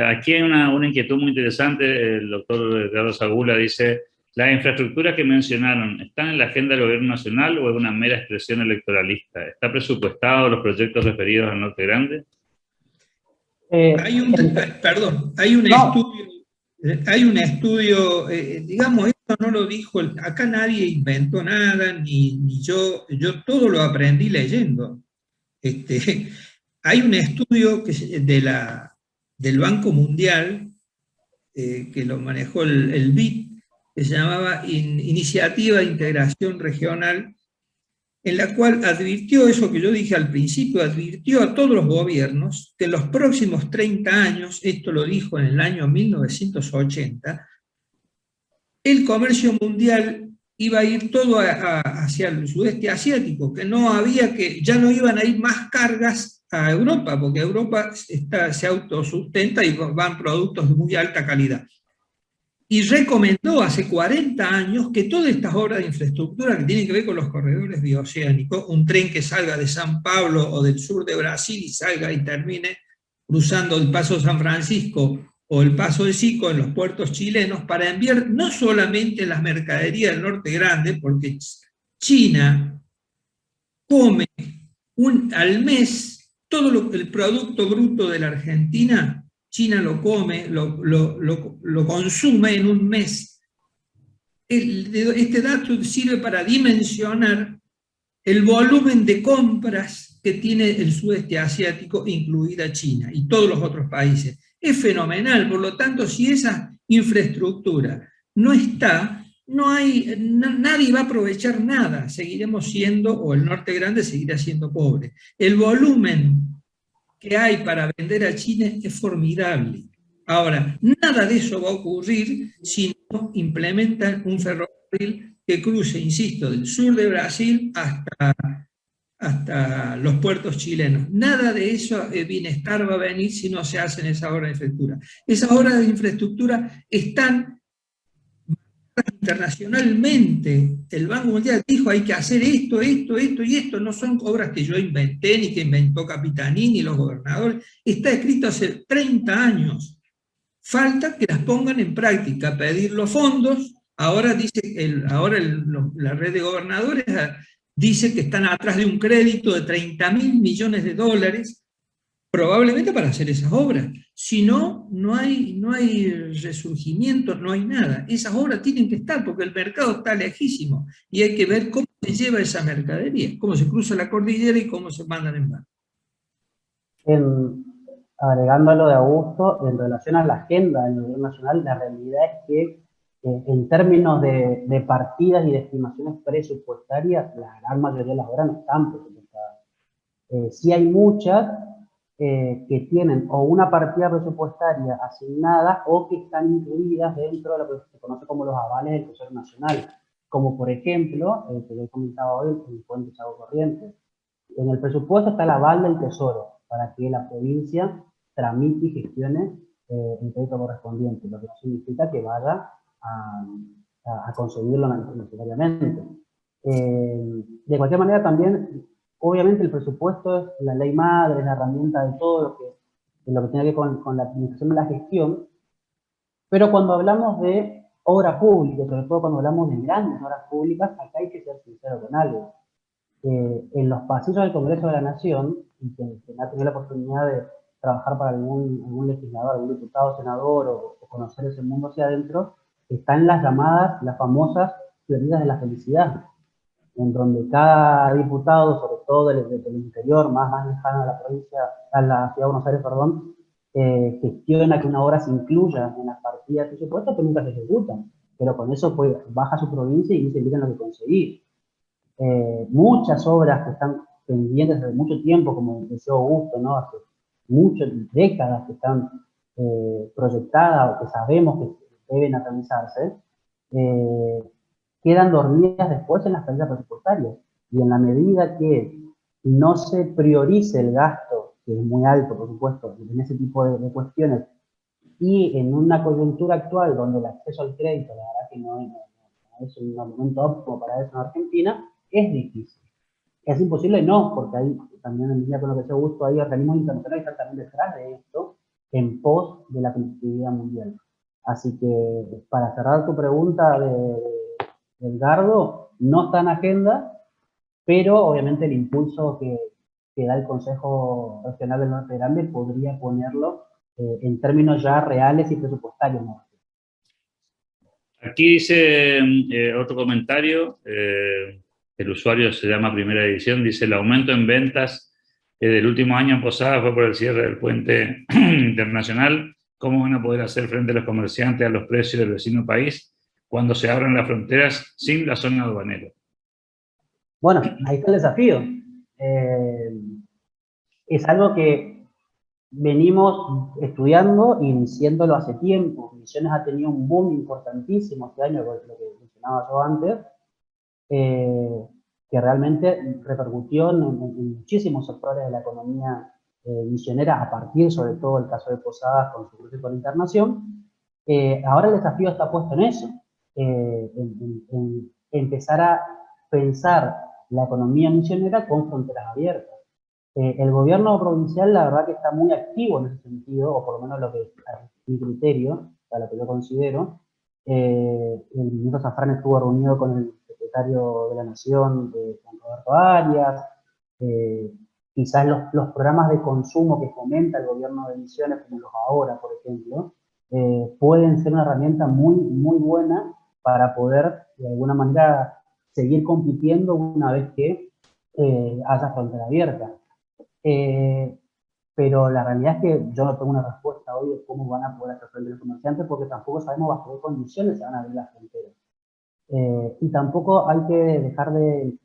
Aquí hay una inquietud muy interesante. El doctor Eduardo Sagula dice, ¿las infraestructuras que mencionaron están en la agenda del gobierno nacional o es una mera expresión electoralista? ¿Está presupuestado los proyectos referidos al Norte Grande? Hay un estudio, digamos, esto no lo dijo, acá nadie inventó nada, ni yo todo lo aprendí leyendo. Hay un estudio del Banco Mundial, que lo manejó el BID, que se llamaba Iniciativa de Integración Regional, en la cual advirtió eso que yo dije al principio, advirtió a todos los gobiernos que en los próximos 30 años, esto lo dijo en el año 1980, el comercio mundial iba a ir todo hacia el sudeste asiático, que ya no iban a ir más cargas a Europa, porque Europa se autosustenta y van productos de muy alta calidad. Y recomendó hace 40 años que todas estas obras de infraestructura que tienen que ver con los corredores bioceánicos, un tren que salga de San Pablo o del sur de Brasil y salga y termine cruzando el Paso San Francisco o el Paso de Sico en los puertos chilenos, para enviar no solamente las mercaderías del Norte Grande, porque China come al mes todo el Producto Bruto de la Argentina. China lo come, lo consume en un mes. Este dato sirve para dimensionar el volumen de compras que tiene el sudeste asiático, incluida China y todos los otros países. Es fenomenal, por lo tanto, si esa infraestructura no está, nadie va a aprovechar nada, seguiremos siendo, o el Norte Grande seguirá siendo pobre. El volumen que hay para vender a China es formidable. Ahora, nada de eso va a ocurrir si no implementan un ferrocarril que cruce, insisto, del sur de Brasil hasta los puertos chilenos. Nada de eso bienestar va a venir si no se hacen esas obras de infraestructura. Esas obras de infraestructura están internacionalmente. El Banco Mundial dijo hay que hacer esto y esto. No son obras que yo inventé, ni que inventó Capitanich, ni los gobernadores. Está escrito hace 30 años. Falta que las pongan en práctica, pedir los fondos. Ahora la red de gobernadores dice que están atrás de un crédito de 30.000 millones de dólares, probablemente para hacer esas obras. Si no, no hay resurgimiento, no hay nada. Esas obras tienen que estar porque el mercado está lejísimo y hay que ver cómo se lleva esa mercadería, cómo se cruza la cordillera y cómo se mandan en barco. agregando a lo de Augusto, en relación a la agenda del gobierno nacional, la realidad es que en términos de partidas y de estimaciones presupuestarias, la gran mayoría de las obras no están presupuestadas. Sí hay muchas que tienen o una partida presupuestaria asignada o que están incluidas dentro de lo que se conoce como los avales del Tesoro Nacional, como por ejemplo, que yo comentaba hoy, el Puente Chaco Corrientes. En el presupuesto está el aval del Tesoro para que la provincia tramite y gestione el crédito correspondiente, lo que no significa que vaya a conseguirlo necesariamente. De cualquier manera, también, obviamente, el presupuesto es la ley madre, es la herramienta de todo lo que tiene que ver con la administración de la gestión, pero cuando hablamos de obra pública, sobre todo cuando hablamos de grandes obras públicas, acá hay que ser sincero con algo. En los pasillos del Congreso de la Nación, y quien ha tenido la oportunidad de trabajar para algún legislador, algún diputado, senador, o conocer ese mundo hacia adentro, están las llamadas, las famosas teorías de la felicidad, en donde cada diputado, sobre todo del interior, más lejano a la provincia, a la ciudad de Buenos Aires, perdón, gestiona que una obra se incluya en las partidas de presupuesto, pero nunca se ejecutan. Pero con eso pues, baja su provincia y dice, miren lo que conseguí. Muchas obras que están pendientes desde mucho tiempo, como decía Augusto, ¿no? Hace muchas décadas que están proyectadas o que sabemos que deben realizarse, quedan dormidas después en las partidas presupuestarias. Y en la medida que no se priorice el gasto, que es muy alto, por supuesto, en ese tipo de cuestiones, y en una coyuntura actual donde el acceso al crédito, la verdad que no es un momento óptimo para eso en Argentina, es difícil. ¿Es imposible? No, porque hay también en línea con lo que se Augusto, hay organismos internacionales que están también detrás de esto, en pos de la competitividad mundial. Así que, para cerrar tu pregunta de Edgardo, no está en agenda, pero obviamente el impulso que da el Consejo Regional del Norte Grande podría ponerlo en términos ya reales y presupuestarios, ¿no? Aquí dice otro comentario, el usuario se llama Primera Edición, dice el aumento en ventas del último año en Posadas fue por el cierre del puente internacional. ¿Cómo van a poder hacer frente a los comerciantes a los precios del vecino país cuando se abran las fronteras sin la zona aduanera? Bueno, ahí está el desafío. Es algo que venimos estudiando y diciéndolo hace tiempo. Misiones ha tenido un boom importantísimo este año, lo que mencionaba yo antes, que realmente repercutió en muchísimos sectores de la economía misionera, a partir sobre todo del caso de Posadas con su cruce por internación. Ahora el desafío está puesto en eso, en empezar a pensar la economía misionera con fronteras abiertas. El gobierno provincial, la verdad que está muy activo en ese sentido, o por lo menos lo que es mi criterio, a lo que yo considero. El ministro Zafrán estuvo reunido con el secretario de la Nación, Juan Roberto Arias. Quizás los programas de consumo que fomenta el gobierno de Misiones, como los ahora, por ejemplo, pueden ser una herramienta muy, muy buena para poder, de alguna manera, seguir compitiendo una vez que haya frontera abierta. Pero la realidad es que yo no tengo una respuesta hoy de cómo van a poder hacer frente a los comerciantes, porque tampoco sabemos bajo qué condiciones se van a abrir las fronteras. Y tampoco hay que dejar de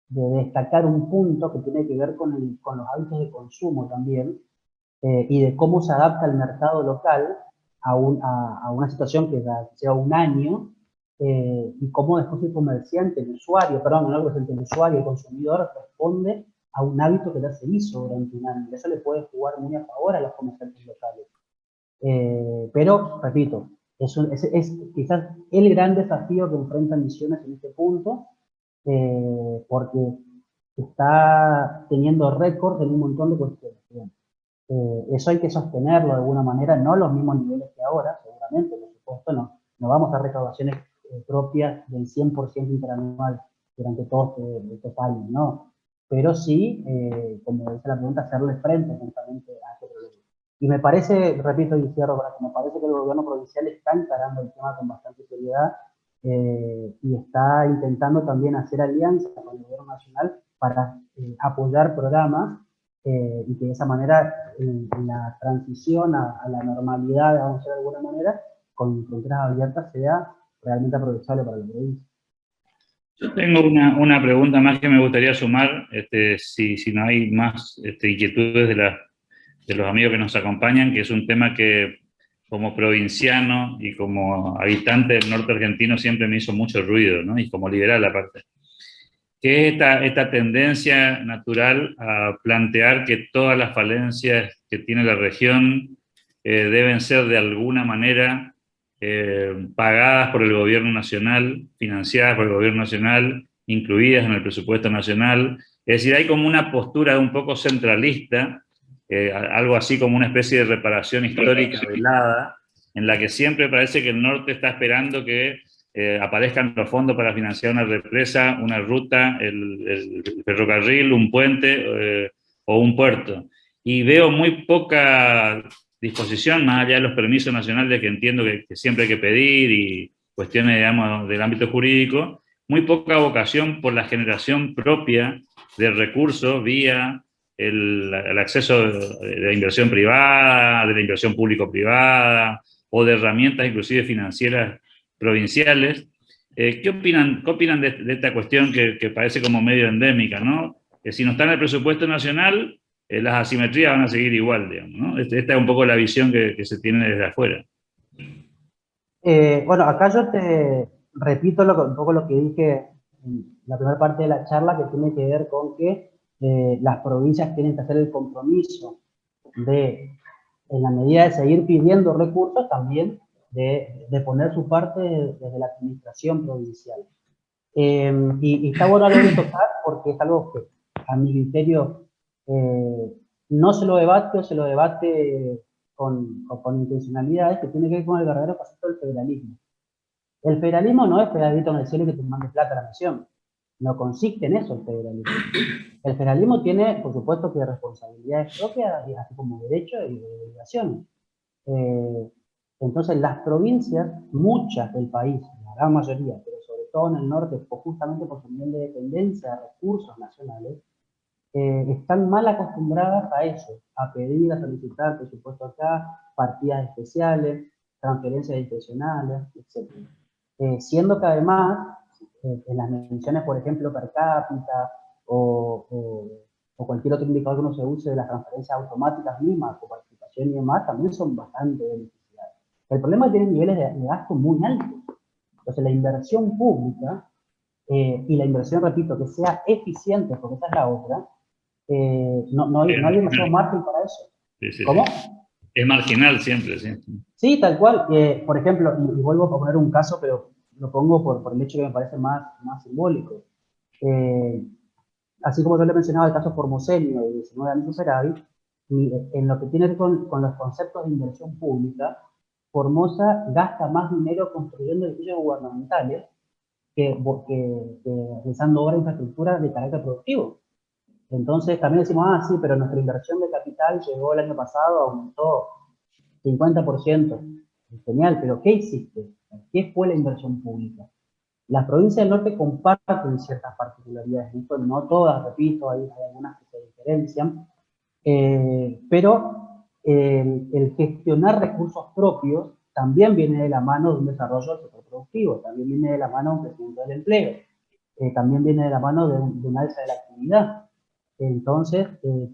destacar un punto que tiene que ver con los hábitos de consumo también, y de cómo se adapta el mercado local a una situación que ya lleva un año, y cómo después el comerciante, el usuario, perdón, no el usuario, el consumidor responde a un hábito que ya se hizo durante un año. Eso le puede jugar muy a favor a los comerciantes locales. Pero, repito, es quizás el gran desafío que enfrenta Misiones en este punto, porque está teniendo récords en un montón de cuestiones. Eso hay que sostenerlo de alguna manera, no los mismos niveles que ahora, seguramente, por supuesto, no vamos a recaudaciones propias del 100% interanual durante todos estos años, ¿no? Pero sí, como dice la pregunta, hacerle frente justamente a ese problema. Y me parece, repito y cierro, me parece que el gobierno provincial está encarando el tema con bastante seriedad, y está intentando también hacer alianzas con el gobierno nacional para apoyar programas y que de esa manera en la transición a la normalidad, vamos a decir de alguna manera, con fronteras abiertas sea realmente aprovechable para la provincia. Yo tengo una pregunta más que me gustaría sumar, si no hay más inquietudes de los amigos que nos acompañan, que es un tema que como provinciano y como habitante del norte argentino siempre me hizo mucho ruido, ¿no? Y como liberal aparte, que es esta tendencia natural a plantear que todas las falencias que tiene la región deben ser de alguna manera pagadas por el gobierno nacional, financiadas por el gobierno nacional, incluidas en el presupuesto nacional. Es decir, hay como una postura un poco centralista, algo así como una especie de reparación histórica velada, en la que siempre parece que el norte está esperando que aparezcan los fondos para financiar una represa, una ruta, el ferrocarril, un puente o un puerto. Y veo muy poca disposición, más allá de los permisos nacionales que entiendo que siempre hay que pedir y cuestiones, digamos, del ámbito jurídico, muy poca vocación por la generación propia de recursos vía el acceso de la inversión privada, de la inversión público-privada o de herramientas inclusive financieras provinciales. ¿Qué opinan de esta cuestión que parece como medio endémica, ¿no? Que si no está en el presupuesto nacional, las asimetrías van a seguir igual, digamos, ¿no? Esta es un poco la visión que se tiene desde afuera. Bueno, acá yo te repito un poco lo que dije en la primera parte de la charla, que tiene que ver con que las provincias tienen que hacer el compromiso de, en la medida de seguir pidiendo recursos, también de poner su parte desde la administración provincial. Y está bueno algo de tocar porque es algo que a mi criterio no se lo debate o se lo debate con intencionalidades, que tiene que ver con el verdadero concepto del federalismo. El federalismo no es federalismo en el cielo que te mande plata a la nación. No consiste en eso el federalismo. El federalismo tiene, por supuesto, que responsabilidades propias, así como derechos y obligaciones. Entonces, las provincias, muchas del país, la gran mayoría, pero sobre todo en el norte, justamente por su nivel de dependencia de recursos nacionales, están mal acostumbradas a eso, a pedir, a solicitar presupuesto acá, partidas especiales, transferencias discrecionales, etc. Siendo que además, en las mediciones, por ejemplo, per cápita o cualquier otro indicador que uno se use de las transferencias automáticas mismas, por participación y demás, también son bastante beneficiadas. El problema es que tienen niveles de gasto muy altos. Entonces, la inversión pública y la inversión, repito, que sea eficiente, porque esa es la otra, no hay demasiado margen para eso. Sí, sí, ¿Cómo? Sí. Es marginal siempre, sí. Sí, tal cual. Por ejemplo, y vuelvo a poner un caso, pero lo pongo por el hecho que me parece más simbólico. Así como yo le mencionaba el caso Formoseño de 19 años superávit, en lo que tiene que ver con los conceptos de inversión pública, Formosa gasta más dinero construyendo edificios gubernamentales que realizando obras de infraestructura de carácter productivo. Entonces también decimos, sí, pero nuestra inversión de capital llegó el año pasado, aumentó 50%. Genial, pero ¿qué hiciste? ¿Qué fue la inversión pública? Las provincias del norte comparten ciertas particularidades, no todas, repito, hay algunas que se diferencian, pero el gestionar recursos propios también viene de la mano de un desarrollo del sector productivo, también viene de la mano de un crecimiento del empleo, también viene de la mano de un alza de la actividad. Entonces,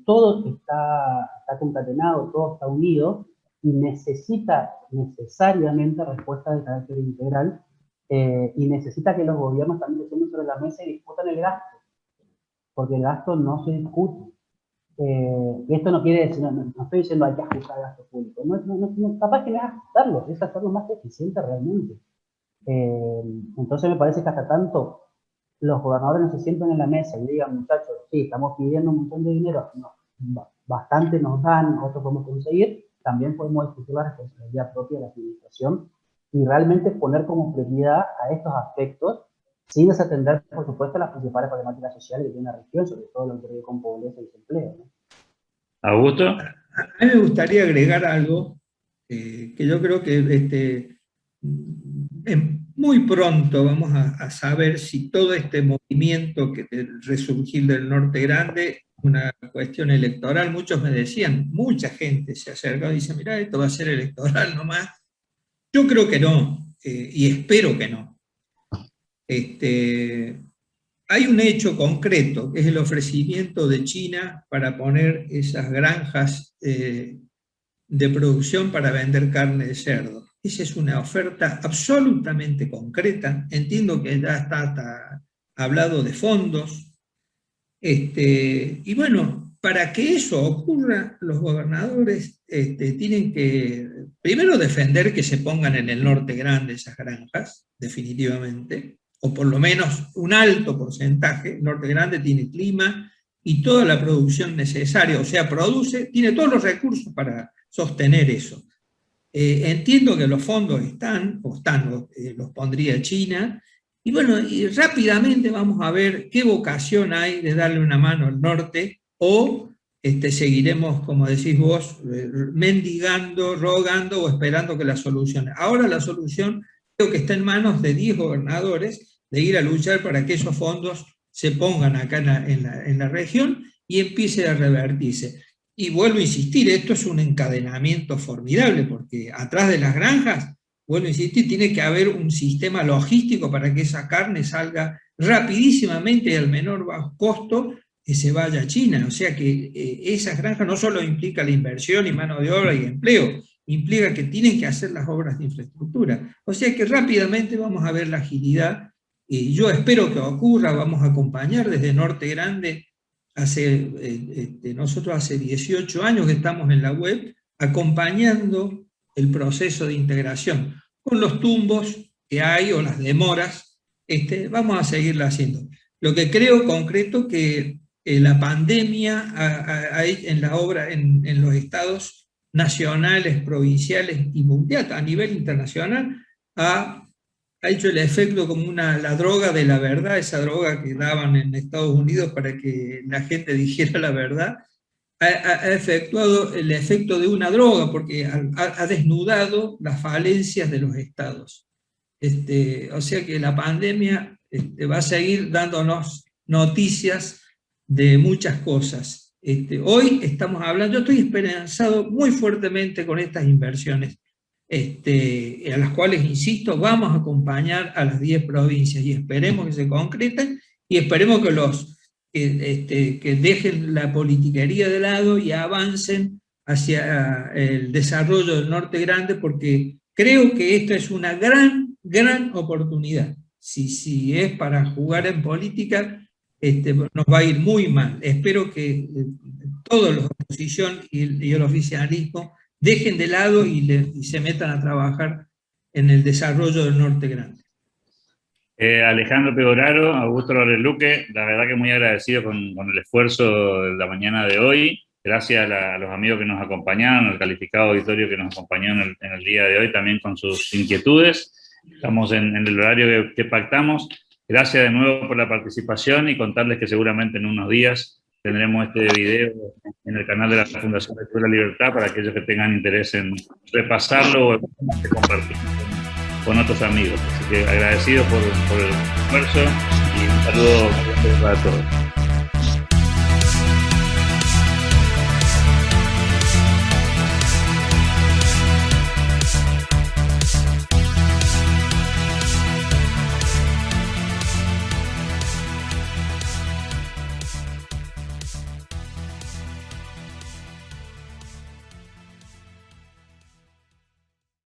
todo está concatenado, todo está unido y necesita necesariamente respuestas de carácter integral y necesita que los gobiernos también se sienten sobre la mesa y discutan el gasto, porque el gasto no se discute. Y esto no quiere decir, no estoy diciendo hay que ajustar el gasto público, no, capaz que no es ajustarlo, es hacerlo más eficiente realmente. Entonces me parece que hasta tanto los gobernadores no se sientan en la mesa y digan, muchachos, sí, estamos pidiendo un montón de dinero, bastante nos dan, otros podemos conseguir, también podemos discutir la responsabilidad propia de la administración y realmente poner como prioridad a estos aspectos, sin desatender, por supuesto, las principales problemáticas sociales que tiene la región, sobre todo lo que tiene con pobreza y desempleo, ¿no? ¿Augusto? A mí me gustaría agregar algo que yo creo que muy pronto vamos a saber si todo este movimiento del resurgir del norte grande una cuestión electoral. Muchos me decían, mucha gente se acercó y dice, mirá, esto va a ser electoral nomás. Yo creo que no, y espero que no. Hay un hecho concreto, que es el ofrecimiento de China para poner esas granjas de producción para vender carne de cerdo. Esa es una oferta absolutamente concreta. Entiendo que ya está hablado de fondos. Y bueno, para que eso ocurra, los gobernadores tienen que, primero, defender que se pongan en el norte grande esas granjas, definitivamente, o por lo menos un alto porcentaje. El norte grande tiene clima y toda la producción necesaria, o sea, tiene todos los recursos para sostener eso. Entiendo que los fondos los pondría China, y bueno, y rápidamente vamos a ver qué vocación hay de darle una mano al norte, o seguiremos, como decís vos, mendigando, rogando o esperando que la solucione. Ahora la solución creo que está en manos de 10 gobernadores, de ir a luchar para que esos fondos se pongan acá en la región y empiece a revertirse. Y vuelvo a insistir, esto es un encadenamiento formidable, porque atrás de las granjas, vuelvo a insistir, tiene que haber un sistema logístico para que esa carne salga rapidísimamente y al menor bajo costo, que se vaya a China. O sea que esas granjas no solo implica la inversión y mano de obra y empleo, implica que tienen que hacer las obras de infraestructura. O sea que rápidamente vamos a ver la agilidad. Yo espero que ocurra, vamos a acompañar desde Norte Grande. Nosotros hace 18 años que estamos en la web acompañando el proceso de integración. Con los tumbos que hay o las demoras, vamos a seguirla haciendo. Lo que creo concreto que la pandemia en la obra, en los estados nacionales, provinciales y mundial, a nivel internacional, ha hecho el efecto como la droga de la verdad, esa droga que daban en Estados Unidos para que la gente dijera la verdad, ha efectuado el efecto de una droga, porque ha desnudado las falencias de los estados. O sea que la pandemia va a seguir dándonos noticias de muchas cosas. Hoy estamos hablando, yo estoy esperanzado muy fuertemente con estas inversiones, a las cuales, insisto, vamos a acompañar a las 10 provincias, y esperemos que se concreten, y esperemos que dejen la politiquería de lado y avancen hacia el desarrollo del Norte Grande, porque creo que esta es una gran oportunidad. Si es para jugar en política, nos va a ir muy mal. Espero que toda la oposición y el oficialismo dejen de lado y se metan a trabajar en el desarrollo del Norte Grande. Alejandro Pegoraro, Augusto López Luque, la verdad que muy agradecido con el esfuerzo de la mañana de hoy. Gracias a los amigos que nos acompañaron, al calificado auditorio que nos acompañó en el día de hoy, también con sus inquietudes. Estamos en el horario que pactamos. Gracias de nuevo por la participación, y contarles que seguramente en unos días tendremos este video en el canal de la Fundación de la Libertad para aquellos que tengan interés en repasarlo o compartirlo con otros amigos. Así que agradecido por el esfuerzo, y un saludo para todos.